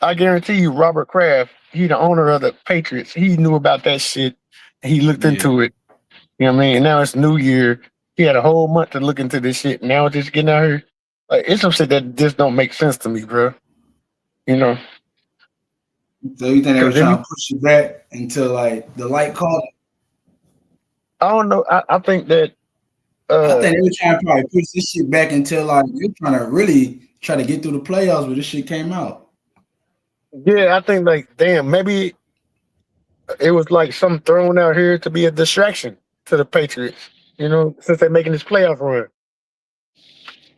I guarantee you, Robert Kraft, he the owner of the Patriots. He knew about that shit. He looked into it. You know what I mean? And now it's New Year. He had a whole month to look into this shit. Now it's just getting out here. Like, it's some shit that just don't make sense to me, bro. You know? So you think they were 'Cause if trying to push it back until like the light caught it? I don't know. I think that I think they were trying to probably push this shit back until like they're trying to really try to get through the playoffs, but this shit came out. yeah, I think like, damn, maybe it was like something thrown out here to be a distraction to the Patriots, you know, since they're making this playoff run.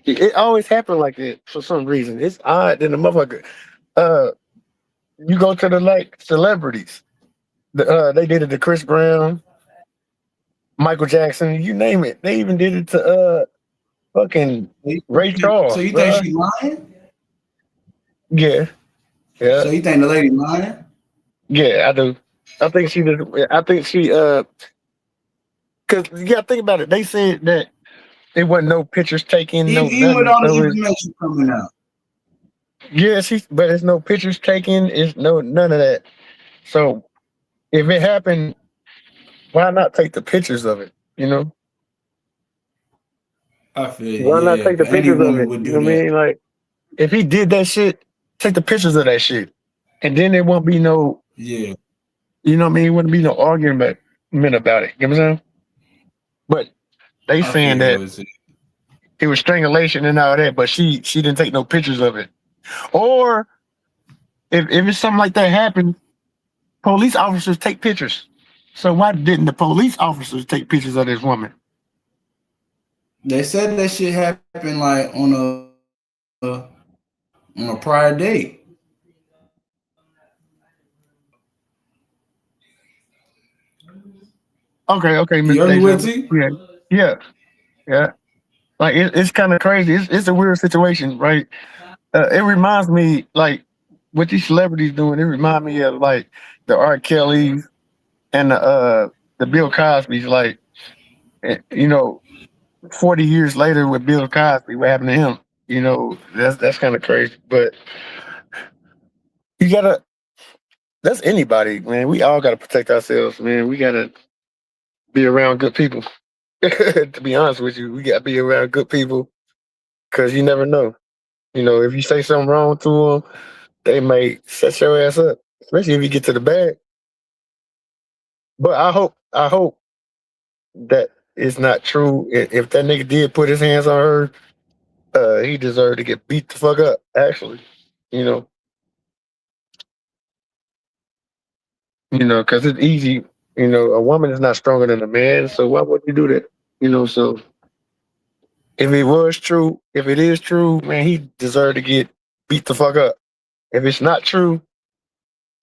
It always happened like that for some reason. It's odd than the motherfucker. You go to the like celebrities. They did it to Chris Brown, Michael Jackson, you name it. They even did it to fucking Ray Charles. So you think she lying? Yeah. Yeah. So you think the lady lying? Yeah, I do. I think she did. I think she because you gotta think about it. They said that there wasn't no pictures taken, Even with all the information coming out. Yeah, but there's no pictures taken. It's none of that. So if it happened, why not take the pictures of it? You know, I feel why not take the pictures of it? Would You do know what I mean? Like, if he did that shit, take the pictures of that shit, and then there won't be no. Yeah. You know what I mean? It wouldn't be no argument about it. You know what I'm saying? But they saying that it was strangulation and all that, but she didn't take no pictures of it. Or if it's something like that happened, police officers take pictures. So why didn't the police officers take pictures of this woman? They said that shit happened like on a prior date. Okay, You heard me with you? Yeah. Like it's kind of crazy. It's a weird situation, right? It reminds me, like, what these celebrities doing. It reminds me of like the R. Kelly's and the Bill Cosby's. Like, you know, 40 years later with Bill Cosby, what happened to him? You know, that's kind of crazy. But you gotta. That's anybody, man. We all gotta protect ourselves, man. We gotta be around good people. To be honest with you, we gotta be around good people because you never know. You know, if you say something wrong to them, they may set your ass up, especially if you get to the bag. But I hope that it's not true. If that nigga did put his hands on her, he deserved to get beat the fuck up. Actually, you know, because it's easy. You know, a woman is not stronger than a man, so why would you do that? You know, so if it is true, man, he deserved to get beat the fuck up. If it's not true,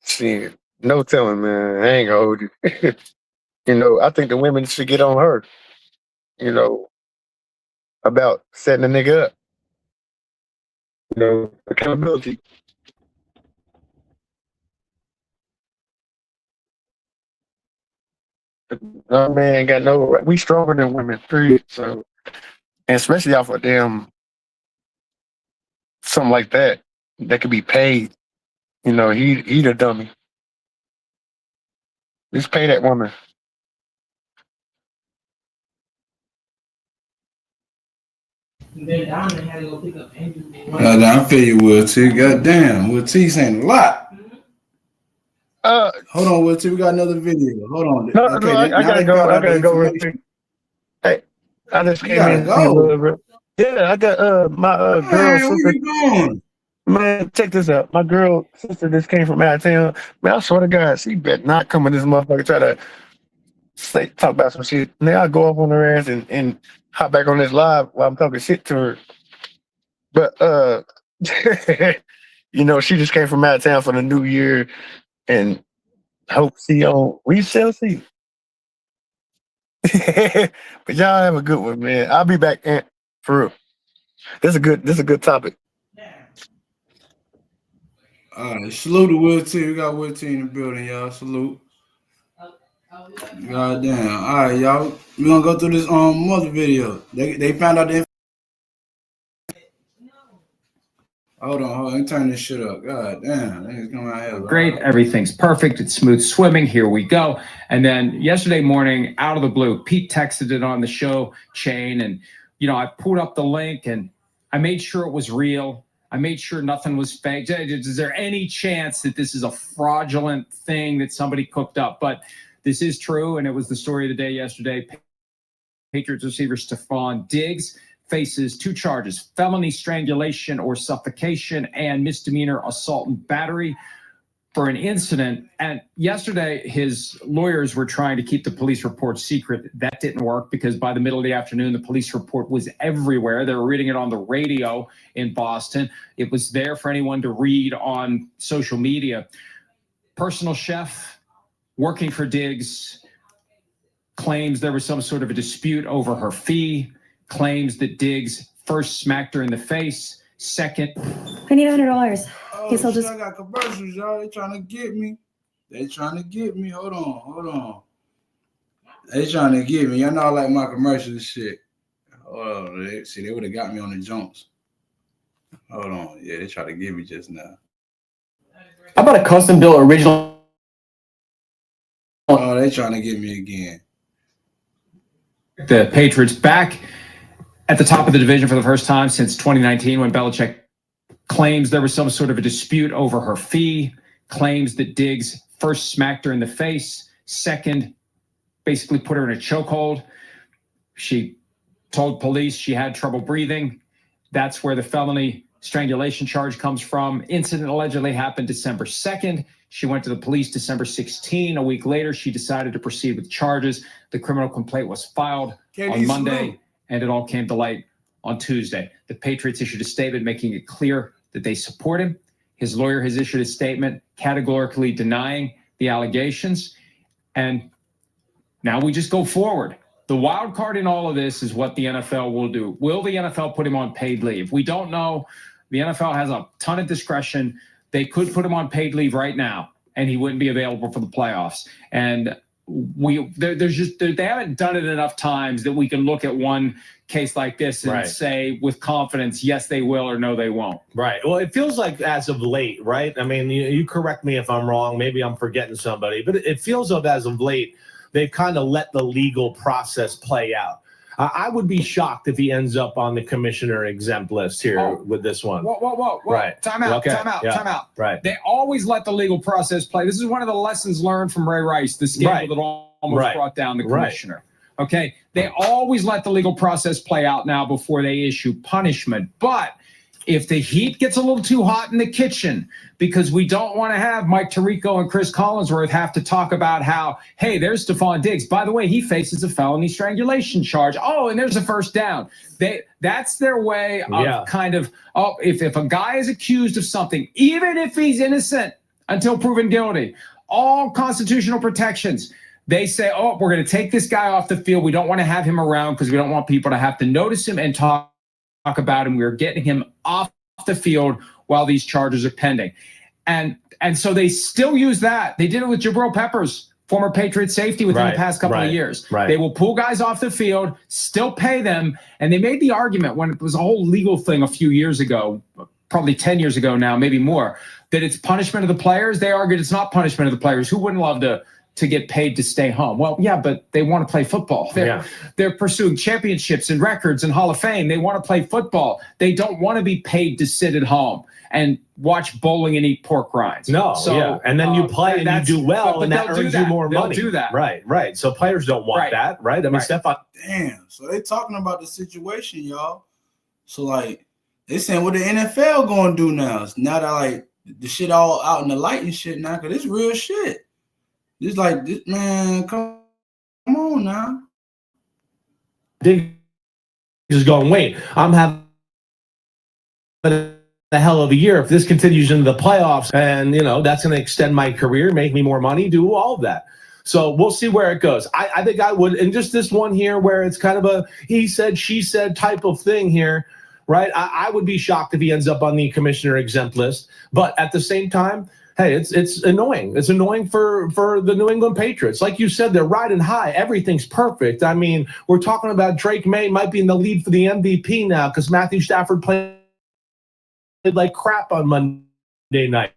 shit, no telling, man. I ain't gonna hold you. You know, I think the women should get on her, you know, about setting a nigga up. You know, accountability. No man ain't got no. We stronger than women, period. So, and especially off of damn something like that could be paid. You know, he the dummy. Just pay that woman. I feel you, Will T. Goddamn, Will T saying a lot. Hold on, Will T. We got another video. Hold on. No, I gotta go. I gotta go real quick. Hey, I just came in. Yeah, I got my girl sister. Where you going? Man, check this out. My girl sister just came from out of town. Man, I swear to God, she better not come in this motherfucker try to talk about some shit. Now I go up on her ass and hop back on this live while I'm talking shit to her. But she just came from out of town for the new year and hope she on. We shall see. But y'all have a good one, man. I'll be back, Ant, for real. This is a good topic. All right, salute to Will T. We got Will T in the building, y'all. Salute. God damn. All right, y'all. We're gonna go through this mother video. They found out the Hold on. Let me turn this shit up. God damn. Niggas coming out here. Great. Everything's perfect. It's smooth swimming. Here we go. And then yesterday morning, out of the blue, Pete texted it on the show chain. And, I pulled up the link and I made sure it was real. I made sure nothing was fake. Is there any chance that this is a fraudulent thing that somebody cooked up? But this is true. And it was the story of the day yesterday. Patriots receiver Stefon Diggs faces 2 charges: felony strangulation or suffocation and misdemeanor assault and battery for an incident. And yesterday, his lawyers were trying to keep the police report secret. That didn't work because by the middle of the afternoon, the police report was everywhere. They were reading it on the radio in Boston. It was there for anyone to read on social media. Personal chef working for Diggs claims there was some sort of a dispute over her fee, claims that Diggs first smacked her in the face, second. I need $100. Oh, Guess I'll shit, just. I got commercials, y'all. They trying to get me. Hold on. They trying to get me. Y'all know I like my commercials shit. Hold on. They would have got me on the jumps. Hold on. Yeah, they tried to get me just now. How about a custom built original? Oh, they trying to get me again. The Patriots back at the top of the division for the first time since 2019 when Belichick claims there was some sort of a dispute over her fee, claims that Diggs first smacked her in the face, second basically put her in a chokehold. She told police she had trouble breathing. That's where the felony strangulation charge comes from. Incident allegedly happened December 2nd. She went to the police December 16. A week later, she decided to proceed with charges. The criminal complaint was filed on Monday, and it all came to light on Tuesday. The Patriots issued a statement making it clear that they support him. His lawyer has issued a statement categorically denying the allegations. And now we just go forward. The wild card in all of this is what the NFL will do. Will the NFL put him on paid leave? We don't know. The NFL has a ton of discretion. They could put him on paid leave right now, and he wouldn't be available for the playoffs. And they haven't done it enough times that we can look at one case like this and say with confidence, yes, they will, or no, they won't. Right. Well, it feels like as of late, right? I mean, you correct me if I'm wrong. Maybe I'm forgetting somebody, but it feels like as of late, they've kind of let the legal process play out. I would be shocked if he ends up on the commissioner exempt list here with this one. Whoa. Right. Time out. Right. They always let the legal process play. This is one of the lessons learned from Ray Rice, the scandal that almost brought down the commissioner. Okay. They always let the legal process play out now before they issue punishment. But if the heat gets a little too hot in the kitchen, because we don't want to have Mike Tirico and Chris Collinsworth have to talk about how, hey, there's Stefon Diggs. By the way, he faces a felony strangulation charge. Oh, and there's a first down. That's their way of kind of, if a guy is accused of something, even if he's innocent until proven guilty, all constitutional protections, they say, oh, we're going to take this guy off the field. We don't want to have him around because we don't want people to have to notice him and talk about him. We're getting him off the field while these charges are pending. And so they still use that. They did it with Jabril Peppers, former Patriot safety, within the past couple of years. They will pull guys off the field, still pay them. And they made the argument when it was a whole legal thing a few years ago, probably 10 years ago now, maybe more, that it's punishment of the players. They argued it's not punishment of the players. Who wouldn't love to get paid to stay home? Well, yeah, but they want to play football. They're pursuing championships and records and Hall of Fame. They want to play football. They don't want to be paid to sit at home and watch bowling and eat pork rinds. And then you play and you do well, and that earns you more money. They'll do that. Right. So players don't want that, right? I mean, Stefon. Damn. So they talking about the situation, y'all. So like, They saying what the NFL gonna do now. Now that like the shit all out in the light and shit now, cause it's real shit. It's like this, man. Come on now. Diggs is going, wait, I'm having a hell of a year if this continues into the playoffs, and that's going to extend my career, make me more money, do all of that. So we'll see where it goes. I think I would, and just this one here where it's kind of a he said, she said type of thing here, right? I would be shocked if he ends up on the commissioner exempt list. But at the same time, hey, it's annoying. It's annoying for the New England Patriots. Like you said, they're riding high. Everything's perfect. I mean, we're talking about Drake May might be in the lead for the MVP now because Matthew Stafford played like crap on Monday night.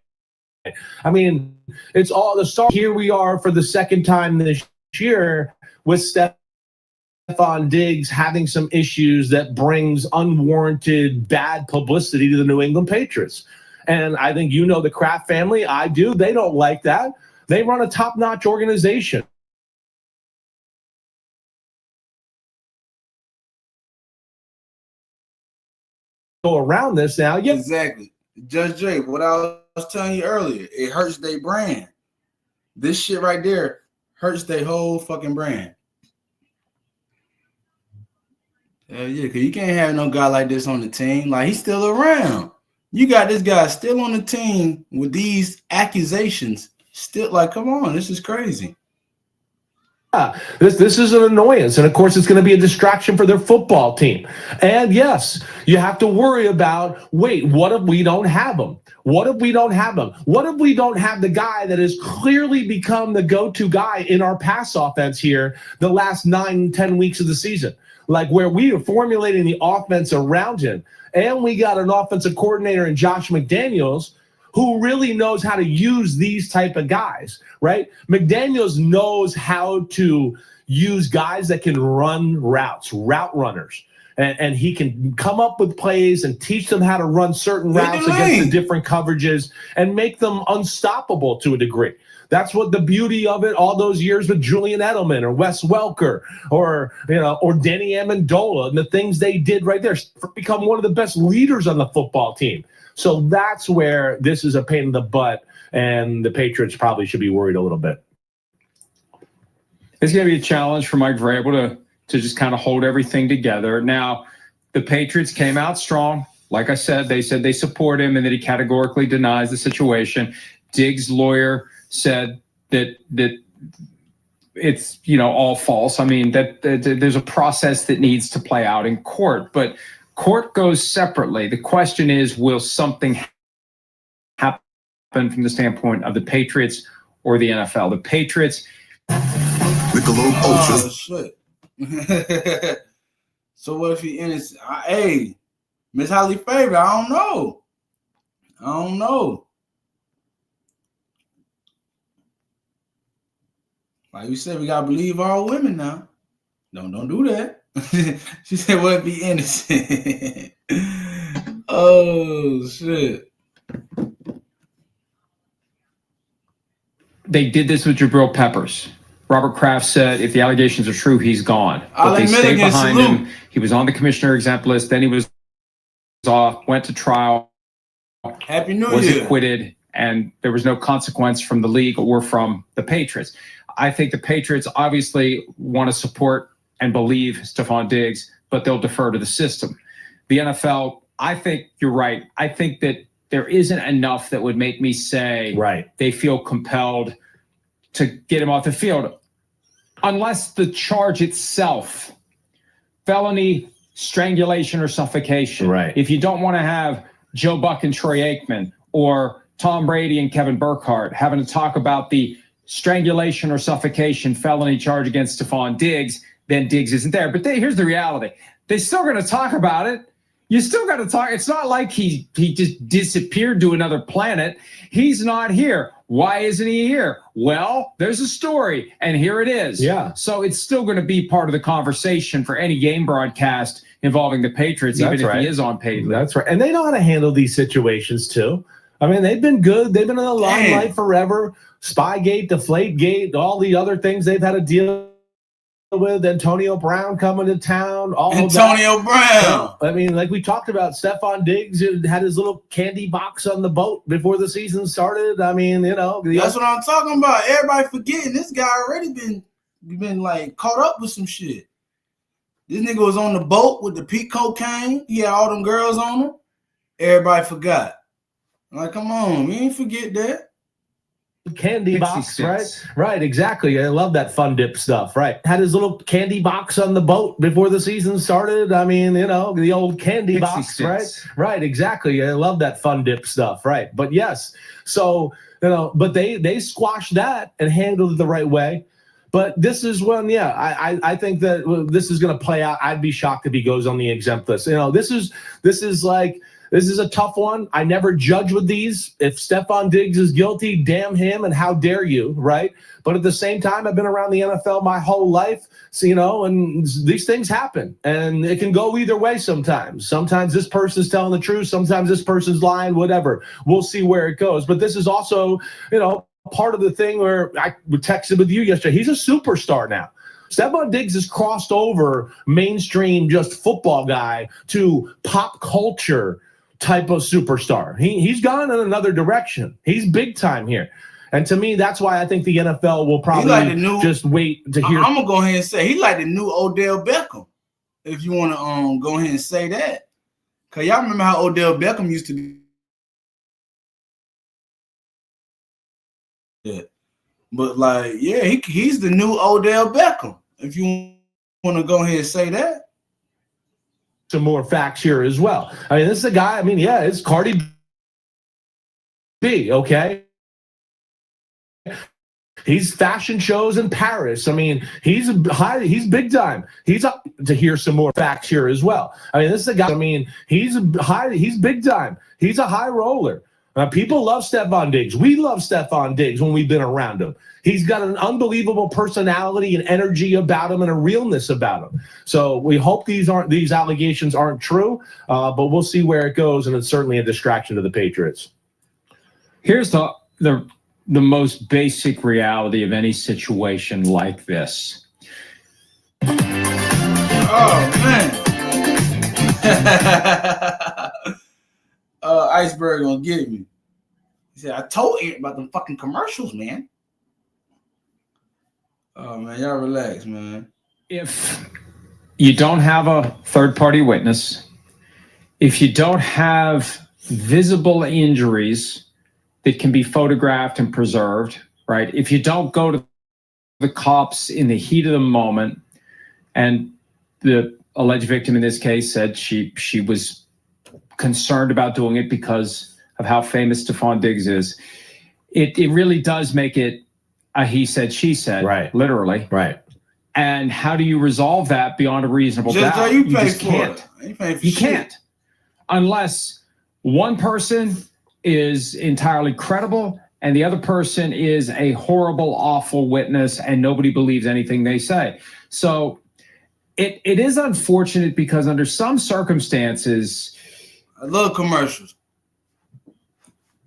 I mean, it's all the start. Here we are for the second time this year with Stephon Diggs having some issues that brings unwarranted bad publicity to the New England Patriots. And I think the Kraft family, I do. They don't like that. They run a top-notch organization. Go around this now. Yeah. Exactly. Judge Jay, what I was telling you earlier, it hurts their brand. This shit right there hurts their whole fucking brand. Hell yeah, because you can't have no guy like this on the team. Like, he's still around. You got this guy still on the team with these accusations. Still, like, come on, this is crazy. Yeah, this is an annoyance, and of course it's going to be a distraction for their football team. And yes, you have to worry about, wait, what if we don't have him? What if we don't have him? What if we don't have the guy that has clearly become the go-to guy in our pass offense here the last 9-10 weeks of the season? Like, where we are formulating the offense around him, and we got an offensive coordinator in Josh McDaniels who really knows how to use these type of guys, right? McDaniels knows how to use guys that can run routes, route runners. And he can come up with plays and teach them how to run certain routes against the different coverages and make them unstoppable to a degree. That's what the beauty of it, all those years with Julian Edelman or Wes Welker or Danny Amendola and the things they did right there, become one of the best leaders on the football team. So that's where this is a pain in the butt, and the Patriots probably should be worried a little bit. It's going to be a challenge for Mike Vrabel to just kind of hold everything together. Now, the Patriots came out strong. Like I said, they support him and that he categorically denies the situation. Diggs' lawyer said that it's all false. I mean, that there's a process that needs to play out in court, but court goes separately. The question is, will something happen from the standpoint of the Patriots or the NFL? The Patriots. Oh, shit. So what if he innocent? Hey, Miss Holly Favor, I don't know. Like you said, we gotta believe all women now. Don't do that. She said, "What if he innocent?" Oh shit! They did this with Jabril Peppers. Robert Kraft said, if the allegations are true, he's gone. But they stayed behind him. He was on the commissioner exempt list. Then he was off, went to trial. Happy New Year. Was acquitted, and there was no consequence from the league or from the Patriots. I think the Patriots obviously want to support and believe Stephon Diggs, but they'll defer to the system. The NFL, I think you're right. I think that there isn't enough that would make me say they feel compelled to get him off the field, unless the charge itself, felony strangulation or suffocation. Right. If you don't want to have Joe Buck and Troy Aikman or Tom Brady and Kevin Burkhardt having to talk about the strangulation or suffocation felony charge against Stephon Diggs, then Diggs isn't there. But here's the reality. They're still going to talk about it. You still got to talk. It's not like he just disappeared to another planet. He's not here. Why isn't he here? Well, there's a story, and here it is. Yeah. So it's still going to be part of the conversation for any game broadcast involving the Patriots, even if he is on paid leave. That's right. And they know how to handle these situations, too. I mean, they've been good. They've been in the limelight forever. Spygate, Deflategate, all the other things they've had to deal with Antonio Brown coming to town. All Antonio Brown. I mean, like we talked about, Stephon Diggs had his little candy box on the boat before the season started. I mean, that's what I'm talking about. Everybody forgetting this guy already been like caught up with some shit. This nigga was on the boat with the peak cocaine. He had all them girls on him. Everybody forgot. Like, come on, we ain't forget that. Candy box, right, exactly. I love that fun dip stuff, right? Had his little candy box on the boat before the season started. I mean, the old candy box, right, exactly. I love that fun dip stuff, right? But yes, so but they squashed that and handled it the right way. But this is when, I think that this is going to play out. I'd be shocked if he goes on the exempt list. This is a tough one. I never judge with these. If Stephon Diggs is guilty, damn him, and how dare you, right? But at the same time, I've been around the NFL my whole life, so, and these things happen, and it can go either way sometimes. Sometimes this person's telling the truth. Sometimes this person's lying, whatever. We'll see where it goes. But this is also, part of the thing where I texted with you yesterday. He's a superstar now. Stephon Diggs has crossed over mainstream, just football guy to pop culture type of superstar. He's gone in another direction. He's big time here. And to me, that's why I think the NFL will probably just wait to hear. I'm going to go ahead and say he like the new Odell Beckham, if you want to go ahead and say that. Because y'all remember how Odell Beckham used to be. Yeah. But, he's the new Odell Beckham, if you want to go ahead and say that. Some more facts here as well. I mean, this is a guy, it's Cardi B, okay? He's fashion shows in Paris. I mean, he's big time. He's up to hear some more facts here as well. I mean, this is a guy, he's big time. He's a high roller. People love Stephon Diggs. We love Stephon Diggs when we've been around him. He's got an unbelievable personality and energy about him and a realness about him. So we hope these allegations aren't true, but we'll see where it goes, and it's certainly a distraction to the Patriots. Here's the most basic reality of any situation like this. Oh, man. Iceberg gonna get me. He said, I told you about them fucking commercials, man. Oh, man, y'all relax, man. If you don't have a third-party witness, if you don't have visible injuries that can be photographed and preserved, right? If you don't go to the cops in the heat of the moment, and the alleged victim in this case said she was concerned about doing it because of how famous Stephon Diggs is, it really does make it a he said, she said, right? Literally. Right. And how do you resolve that beyond a reasonable doubt? You just can't. You can't. Unless one person is entirely credible and the other person is a horrible, awful witness and nobody believes anything they say. So it is unfortunate because under some circumstances, I love commercials.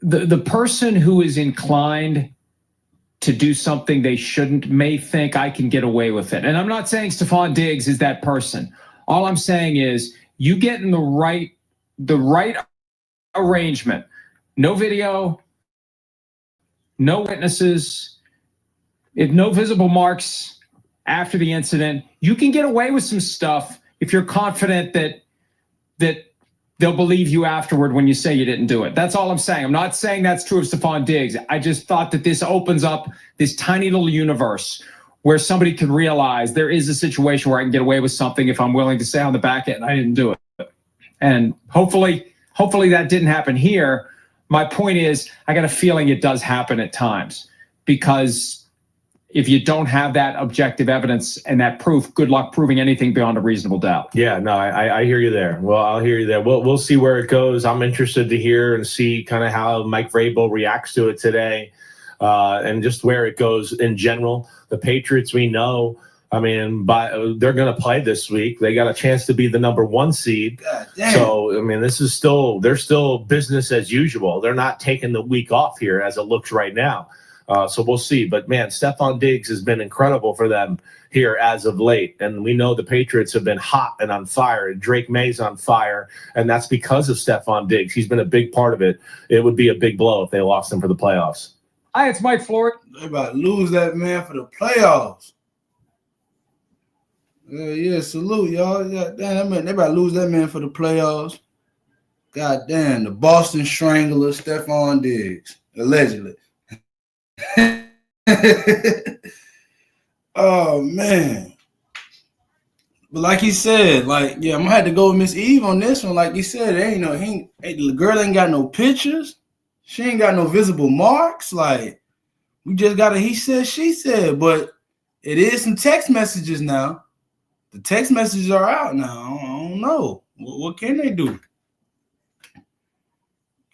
The person who is inclined to do something they shouldn't may think I can get away with it. And I'm not saying Stephon Diggs is that person. All I'm saying is you get in the right arrangement. No video, no witnesses, if no visible marks after the incident, you can get away with some stuff if you're confident that they'll believe you afterward when you say you didn't do it. That's all I'm saying. I'm not saying that's true of Stephon Diggs. I just thought that this opens up this tiny little universe where somebody can realize there is a situation where I can get away with something if I'm willing to say on the back end I didn't do it. And hopefully that didn't happen here. My point is, I got a feeling it does happen at times, because if you don't have that objective evidence and that proof, good luck proving anything beyond a reasonable doubt. Yeah, no, I hear you there. Well, I'll hear you there. We'll see where it goes. I'm interested to hear and see kind of how Mike Vrabel reacts to it today, and just where it goes in general. The Patriots, we know, they're going to play this week. They got a chance to be the number 1 seed. So, they're still business as usual. They're not taking the week off here as it looks right now. So we'll see. But man, Stephon Diggs has been incredible for them here as of late. And we know the Patriots have been hot and on fire, and Drake May's on fire. And that's because of Stephon Diggs. He's been a big part of it. It would be a big blow if they lost him for the playoffs. Hi, it's Mike Floyd. They about to lose that man for the playoffs. Yeah, salute, y'all. Yeah, damn, they about to lose that man for the playoffs. God damn, the Boston Strangler, Stephon Diggs, allegedly. Oh, man. But like he said, like, yeah, I'm going to have to go with Miss Eve on this one. Like he said, the girl ain't got no pictures. She ain't got no visible marks. Like, we just got a he said, she said. But it is some text messages now. The text messages are out now. I don't know. What can they do?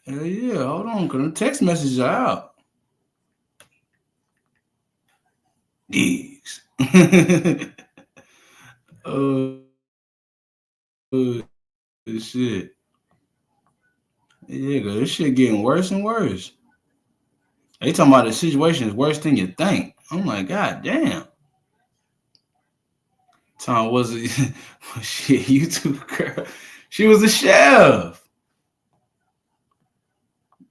Hell yeah, hold on, because the text messages are out. Diggs. Shit. Yeah, because this shit getting worse and worse. They talking about the situation is worse than you think. I'm like, God damn. Tom was a shit YouTube girl. She was a chef.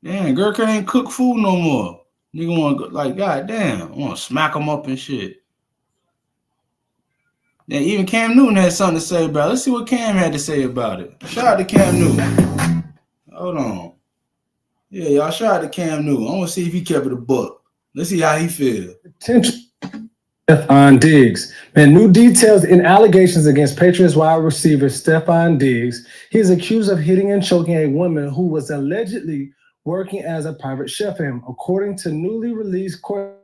Damn, girl can't cook food no more. Nigga want to go, like, God damn, I want to smack them up and shit. Then even Cam Newton had something to say about it. Let's see what Cam had to say about it. Shout out to Cam Newton. Hold on. Yeah, y'all, shout out to Cam Newton. I want to see if he kept it a buck. Let's see how he feels. Stephon Diggs. Man, new details in allegations against Patriots wide receiver Stephon Diggs. He is accused of hitting and choking a woman who was allegedly working as a private chef for him, according to newly released court.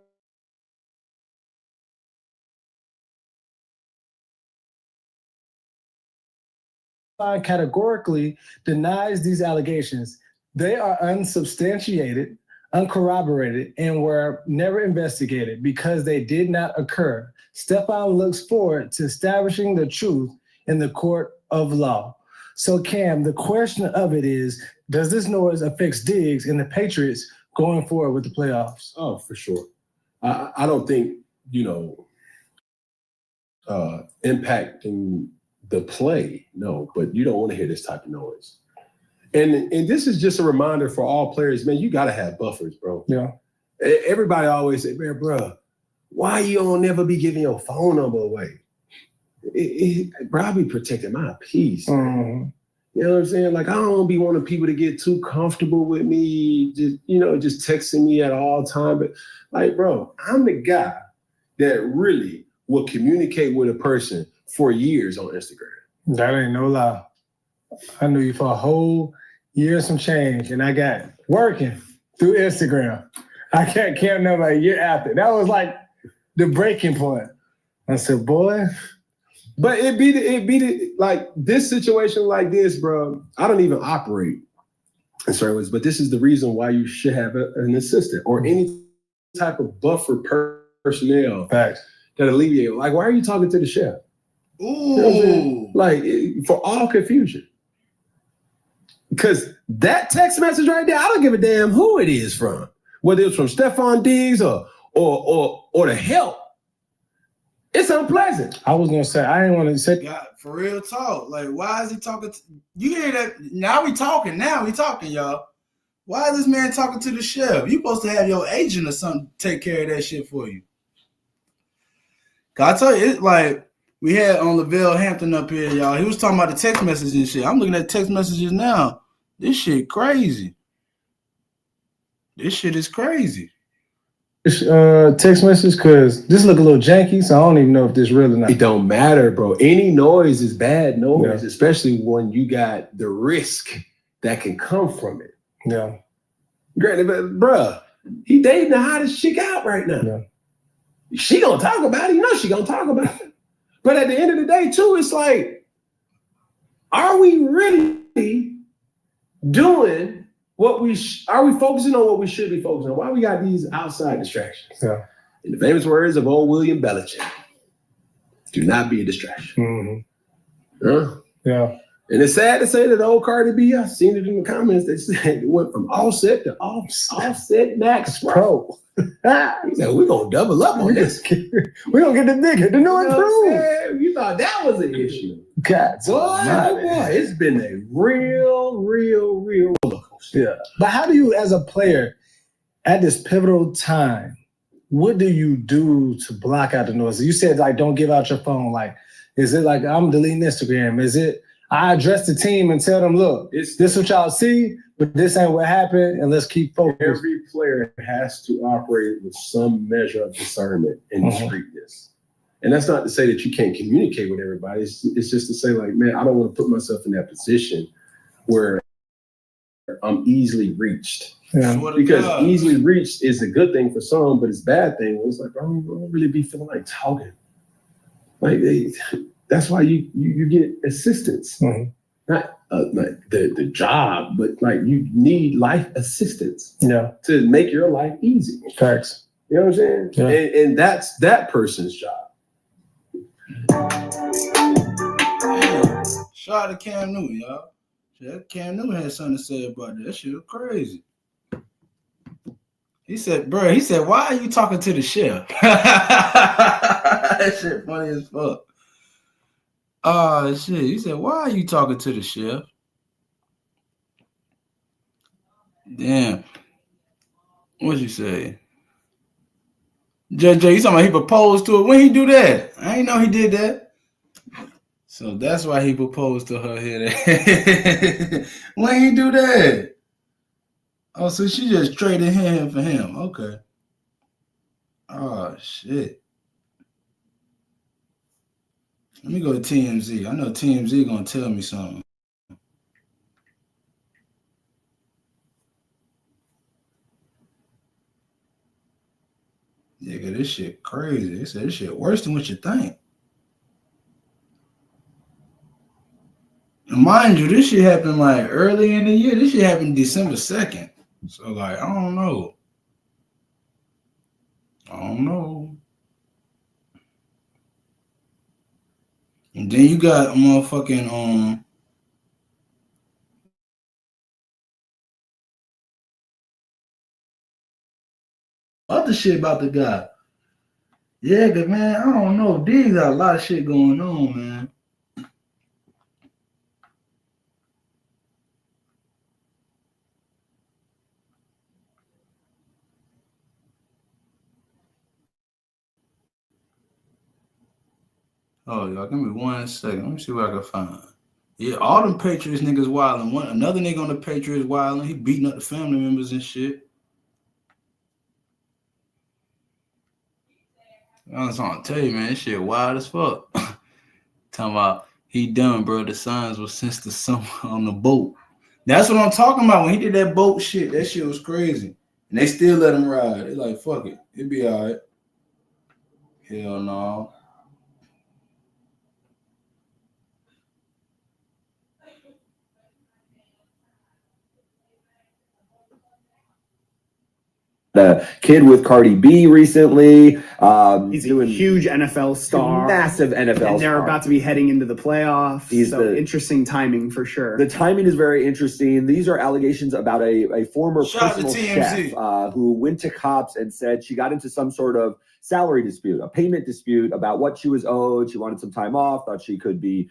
Categorically denies these allegations. They are unsubstantiated, uncorroborated, and were never investigated because they did not occur. Stephon looks forward to establishing the truth in the court of law. So, Cam, the question of it is, does this noise affect Diggs and the Patriots going forward with the playoffs? Oh, for sure. I don't think, impacting the play, no, but you don't want to hear this type of noise. And this is just a reminder for all players, man, you got to have buffers, bro. Yeah. Everybody always say, man, bro, why you don't never be giving your phone number away? Bro, I be protecting my peace. Mm-hmm. You know what I'm saying? Like, I don't be wanting people to get too comfortable with me, just texting me at all time. But like, bro, I'm the guy that really will communicate with a person for years on Instagram. That ain't no lie. I knew you for a whole year and some change, and I got working through Instagram. I can't remember a year after. That was like the breaking point. I said, boy. But it be like this situation like this, bro. I don't even operate in certain ways, but this is the reason why you should have an assistant or any type of buffer personnel that alleviate. Like, why are you talking to the chef? Ooh. You know what I'm saying? Like, for all confusion. Because that text message right there, I don't give a damn who it is from. Whether it's from Stephon Diggs or the help. It's unpleasant. I was gonna say, I didn't want to say. God, for real talk. Like, why is he talking? You hear that? Now we talking, y'all. Why is this man talking to the chef? You supposed to have your agent or something take care of that shit for you. Cause I tell you, it's like we had on Lavelle Hampton up here, y'all. He was talking about the text messages and shit. I'm looking at text messages now. This shit crazy. This shit is crazy. Text message, because this look a little janky, so I don't even know if this real or not. It don't matter, bro. Any noise is bad noise, especially when you got the risk that can come from it. Yeah. Granted, but bro, he dating the hottest chick out right now. Yeah. She gonna talk about it. You know she gonna talk about it. But at the end of the day, too, it's like, are we really doing what are we focusing on what we should be focusing on? Why we got these outside distractions? Yeah. In the famous words of old William Belichick, do not be a distraction. Mm-hmm. Huh? Yeah. And it's sad to say that old Cardi B, I seen it in the comments, they said it went from Offset to Offset Max Pro. He said, we're going to double up on this. We're going to get the nigga, the new improve. You thought that was an issue. God, boy, it's been a real roller coaster. Yeah. But how do you, as a player, at this pivotal time, what do you do to block out the noise? You said, like, don't give out your phone. Like, is it like, I'm deleting Instagram? Is it, I address the team and tell them, look, this is what y'all see, but this ain't what happened, and let's keep focused. Every player has to operate with some measure of discernment and discreetness. And that's not to say that you can't communicate with everybody. It's just to say, like, man, I don't want to put myself in that position where I'm easily reached. Yeah. Because easily reached is a good thing for some, but it's a bad thing when it's like, I don't really be feeling like talking. Like, that's why you get assistance. Not like the job, but like you need life assistance to make your life easy. Facts. You know what I'm saying? Yeah. And that's that person's job. Shout out to Cam Newton, y'all. Cam Newton had something to say about that. That shit was crazy. He said, why are you talking to the chef? That shit funny as fuck. Oh, shit. He said, why are you talking to the chef? Damn. What'd you say? JJ, you talking about he proposed to her? When he do that? I ain't know he did that. So that's why he proposed to her here. When he do that? Oh, so she just traded him for him. Okay. Oh, shit. Let me go to TMZ. I know TMZ gonna tell me something. Yeah, cause this shit crazy. They said this shit worse than what you think. And mind you, this shit happened like early in the year. This shit happened December 2nd. So like, I don't know. And then you got a motherfucking other shit about the guy. Yeah, cause man, I don't know. Diggs got a lot of shit going on, man. Oh, y'all, give me 1 second. Let me see what I can find. Yeah, all them Patriots niggas wilding. Another nigga on the Patriots wilding. He beating up the family members and shit. I was trying to tell you, man, this shit wild as fuck. Talking about he done, bro. The signs were since the summer on the boat. That's what I'm talking about. When he did that boat shit, that shit was crazy. And they still let him ride. They like, fuck it. It'd be all right. Hell no. The kid with Cardi B recently. He's a huge NFL star. Massive NFL and they're star. about to be heading into the playoffs. Interesting timing for sure. The timing is very interesting. These are allegations about a former personal chef who went to cops and said she got into some sort of salary dispute, a payment dispute about what she was owed. She wanted some time off, thought she could be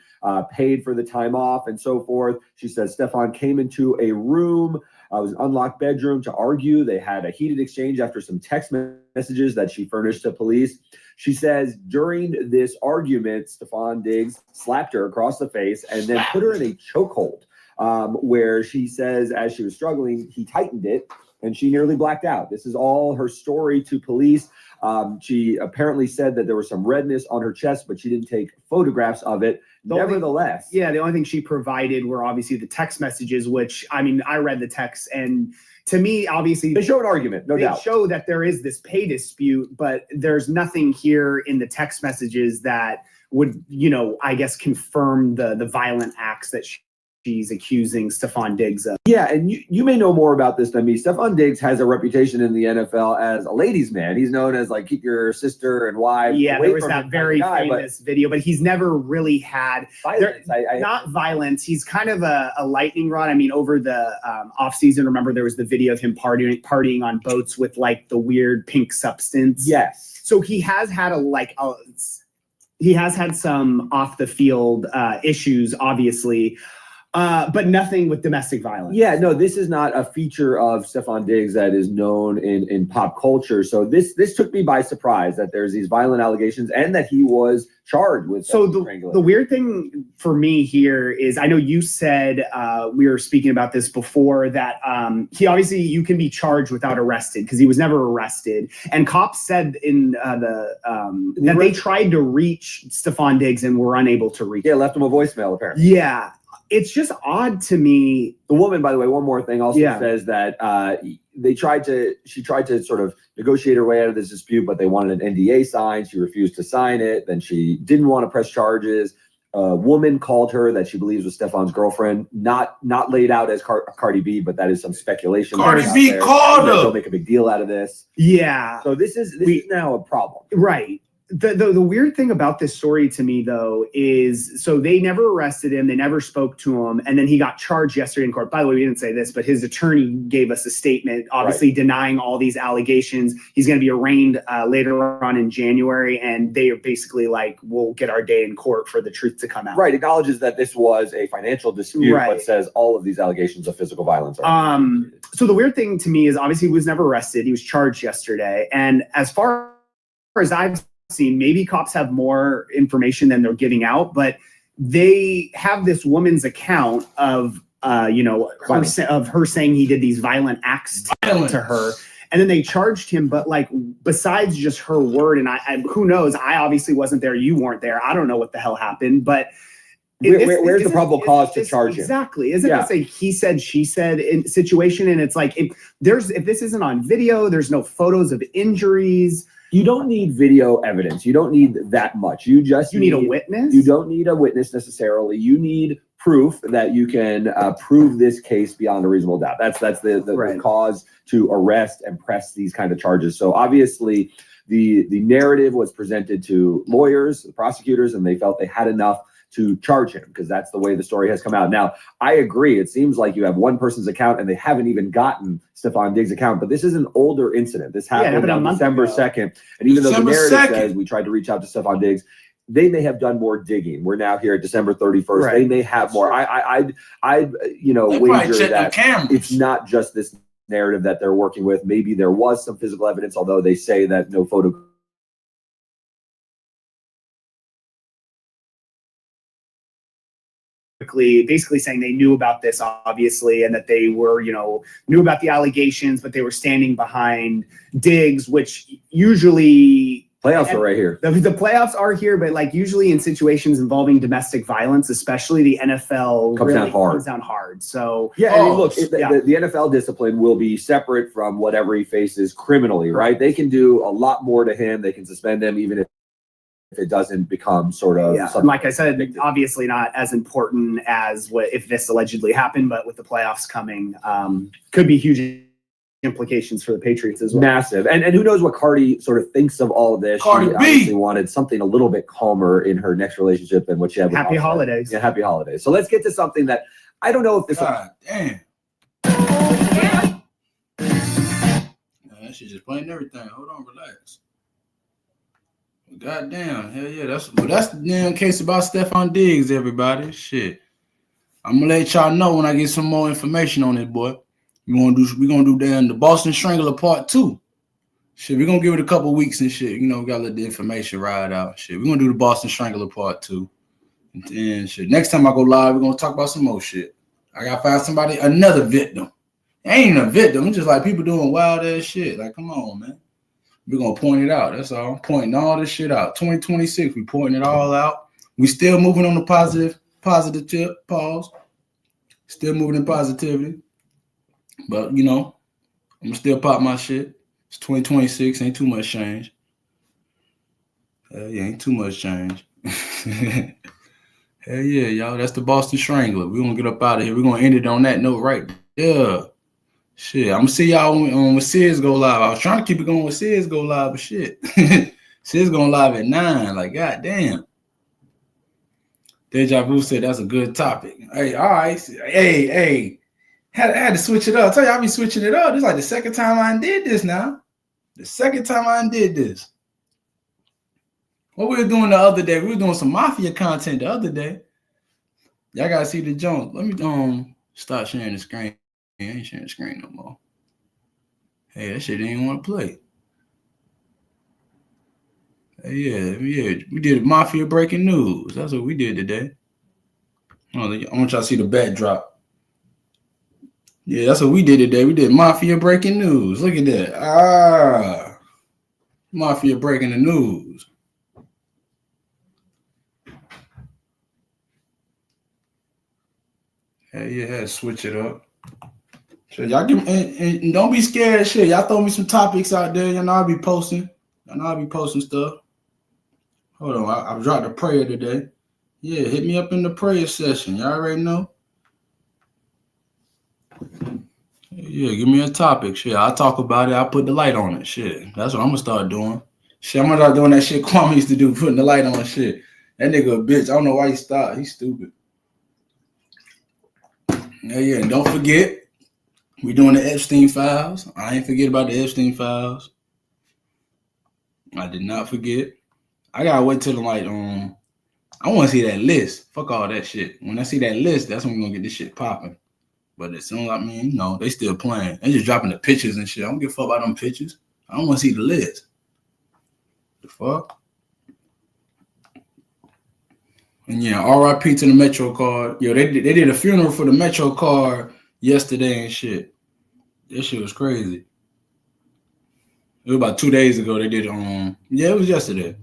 paid for the time off and so forth. She says Stefan came into a room. It was an unlocked bedroom to argue. They had a heated exchange after some text messages that she furnished to police. She says during this argument, Stefan Diggs slapped her across the face and then put her in a chokehold where she says as she was struggling, he tightened it and she nearly blacked out. This is all her story to police. She apparently said that there was some redness on her chest, but she didn't take photographs of it. Nevertheless. The only thing she provided were obviously the text messages, which, I mean, I read the text and to me, obviously. They show an argument, no doubt. They show that there is this pay dispute, but there's nothing here in the text messages that would, I guess, confirm the violent acts that she's accusing Stephon Diggs of. Yeah, and you may know more about this than me. Stephon Diggs has a reputation in the NFL as a ladies' man. He's known as like keep your sister and wife. Yeah, away there was from that him very kind of guy, famous video, but he's never really had violence. Not violence. He's kind of a lightning rod. I mean, over the off season, remember there was the video of him partying on boats with like the weird pink substance. Yes. So he has had he has had some off the field issues, obviously. But nothing with domestic violence. Yeah, no, this is not a feature of Stephon Diggs that is known in pop culture. So this took me by surprise that there's these violent allegations and that he was charged with. So the weird thing for me here is, I know you said we were speaking about this before, that you can be charged without arrested because he was never arrested. And cops said in that they tried to reach Stephon Diggs and were unable to reach. Yeah, left him a voicemail apparently. Yeah. It's just odd to me. The woman, by the way, one more thing also says that she tried to sort of negotiate her way out of this dispute, but they wanted an NDA signed. She refused to sign it. Then she didn't want to press charges. A woman called her that she believes was Stephon's girlfriend, not laid out as Cardi B, but that is some speculation. Cardi B called her. Don't make a big deal out of this. Yeah. So this is now a problem. Right. The weird thing about this story to me, though, is so they never arrested him. They never spoke to him. And then he got charged yesterday in court. By the way, we didn't say this, but his attorney gave us a statement, obviously denying all these allegations. He's going to be arraigned later on in January. And they are basically like, we'll get our day in court for the truth to come out. Right. Acknowledges that this was a financial dispute, but says all of these allegations of physical violence are. So the weird thing to me is obviously he was never arrested. He was charged yesterday. And as far as I've seen, maybe cops have more information than they're giving out, but they have this woman's account of her saying he did these violent acts to her, and then they charged him. But like, besides just her word, and I who knows, I obviously wasn't there, you weren't there, I don't know what the hell happened, but where's the probable cause to charge him? Exactly. Isn't this a he said, she said situation? And it's like, if this isn't on video, there's no photos of injuries. You don't need video evidence. You don't need that much. You need a witness. You don't need a witness necessarily. You need proof that you can prove this case beyond a reasonable doubt. That's the cause to arrest and press these kind of charges. So obviously the narrative was presented to lawyers, the prosecutors, and they felt they had enough to charge him because that's the way the story has come out. Now, I agree. It seems like you have one person's account and they haven't even gotten Stephon Diggs' account, but this is an older incident. This happened on December 2nd. And even though the narrative says we tried to reach out to Stephon Diggs, they may have done more digging. We're now here at December 31st. They may have more. I'd wager that it's not just this narrative that they're working with. Maybe there was some physical evidence, although they say that no photo. Basically saying they knew about this, obviously, and that they were, knew about the allegations, but they were standing behind Diggs, which usually playoffs are right here. The playoffs are here, but like usually in situations involving domestic violence, especially the NFL comes down hard. So the NFL discipline will be separate from whatever he faces criminally, right? They can do a lot more to him. They can suspend him even if it doesn't become sort of like I said, obviously not as important as if this allegedly happened, but with the playoffs coming, could be huge implications for the Patriots as well. Massive. And who knows what Cardi sort of thinks of all of this. Cardi she obviously wanted something a little bit calmer in her next relationship than what she had with Happy holidays. Yeah, happy holidays. So let's get to something that I don't know if this damn. That shit just playing everything. Hold on, relax. God damn, hell yeah, that's the damn case about Stephon Diggs, everybody. Shit. I'm gonna let y'all know when I get some more information on it, boy. We're gonna do damn the Boston Strangler Part 2. Shit, we're gonna give it a couple weeks and shit. We gotta let the information ride out. Shit. We're gonna do the Boston Strangler Part 2. And shit. Next time I go live, we're gonna talk about some more shit. I gotta find another victim. Ain't even a victim, it's just like people doing wild ass shit. Like, come on, man. We're going to point it out. That's all. I'm pointing all this shit out. 2026, we pointing it all out. We still moving on the positive tip. Pause. Still moving in positivity. But, I'm going to still pop my shit. It's 2026. Ain't too much change. Yeah, ain't too much change. Hell yeah, y'all. That's the Boston Strangler. We're going to get up out of here. We're going to end it on that note right there. Shit, I'm going to see y'all when Sis go live. I was trying to keep it going with Sis go live, but shit. Sis going live at 9. Like, goddamn. Deja Vu said that's a good topic. Hey, all right. Hey. Had to switch it up. I tell you, I be switching it up. This is like the second time I did this now. The second time I did this. What we were doing the other day, we were doing some Mafia content the other day. Y'all gotta see the Jones. Let me start sharing the screen. I ain't sharing the screen no more. Hey, that shit didn't even want to play. Hey, yeah. We did Mafia breaking news. That's what we did today. I want y'all to see the backdrop. Yeah, that's what we did today. We did Mafia breaking news. Look at that. Mafia breaking the news. Hey, yeah, had to switch it up. So y'all give me, and don't be scared of shit. Y'all throw me some topics out there. You know I'll be posting. Stuff. Hold on, I dropped a prayer today. Yeah, hit me up in the prayer session. Y'all already know. Yeah, give me a topic. Shit, I'll talk about it. I'll put the light on it. Shit, that's what I'm gonna start doing. Shit, I'm gonna start doing that shit Kwame used to do, putting the light on shit. That nigga a bitch. I don't know why he stopped. He's stupid. Yeah, and don't forget, we doing the Epstein files. I ain't forget about the Epstein files. I did not forget. I gotta wait till I want to see that list. Fuck all that shit. When I see that list, that's when we're gonna get this shit popping. But as soon as they still playing. They just dropping the pictures and shit. I don't give a fuck about them pictures. I don't want to see the list. The fuck? And yeah, RIP to the Metro card. Yo, they did a funeral for the Metro card yesterday and shit. That shit was crazy. It was about 2 days ago. They did it was yesterday.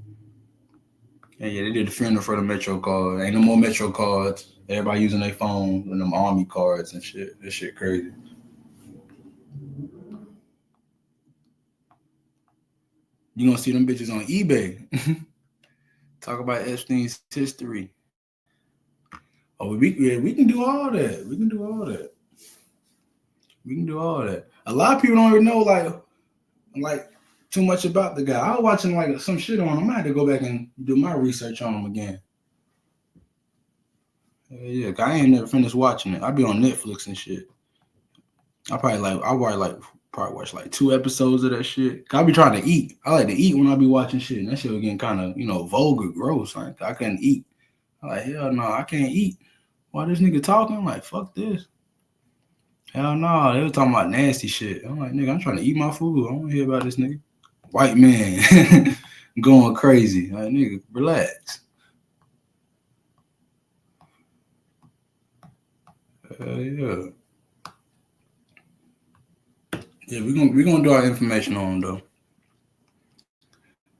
Yeah, they did the funeral for the Metro card. Ain't no more Metro cards. Everybody using their phones and them army cards and shit. That shit crazy. You gonna see them bitches on eBay. Talk about Epstein's history. Oh, we can do all that. We can do all that. A lot of people don't even know like too much about the guy. I was watching like some shit on him. I had to go back and do my research on him again. Yeah, I ain't never finished watching it. I be on Netflix and shit. I probably watch like 2 episodes of that shit. I be trying to eat. I like to eat when I be watching shit. And that shit was getting kind of, vulgar, gross. Like I couldn't eat. I'm like, hell no, I can't eat. Why this nigga talking? I'm like, fuck this. Hell no, they was talking about nasty shit. I'm like, nigga, I'm trying to eat my food. I don't want to hear about this nigga. White man going crazy. Like, nigga, relax. Yeah. Yeah, we're gonna do our information on him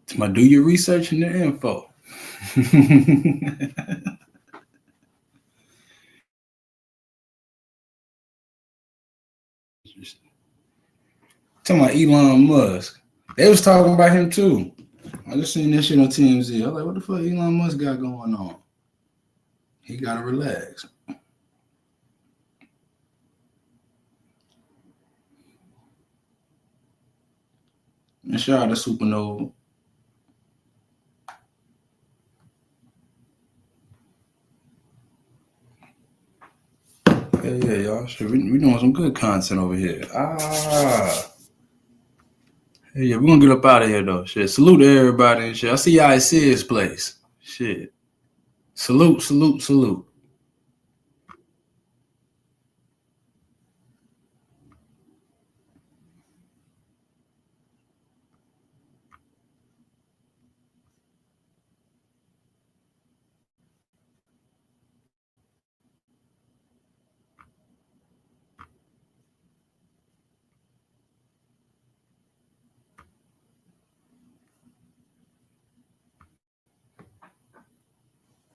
though. Do your research and the info. Talking about Elon Musk. They was talking about him too. I just seen this shit on TMZ. I was like, what the fuck Elon Musk got going on? He gotta relax. And shout out to Supernova. Yeah, y'all. Shit, we doing some good content over here. Yeah, we're gonna get up out of here though. Shit. Salute to everybody and shit. I see y'all at Sid's place. Shit. Salute.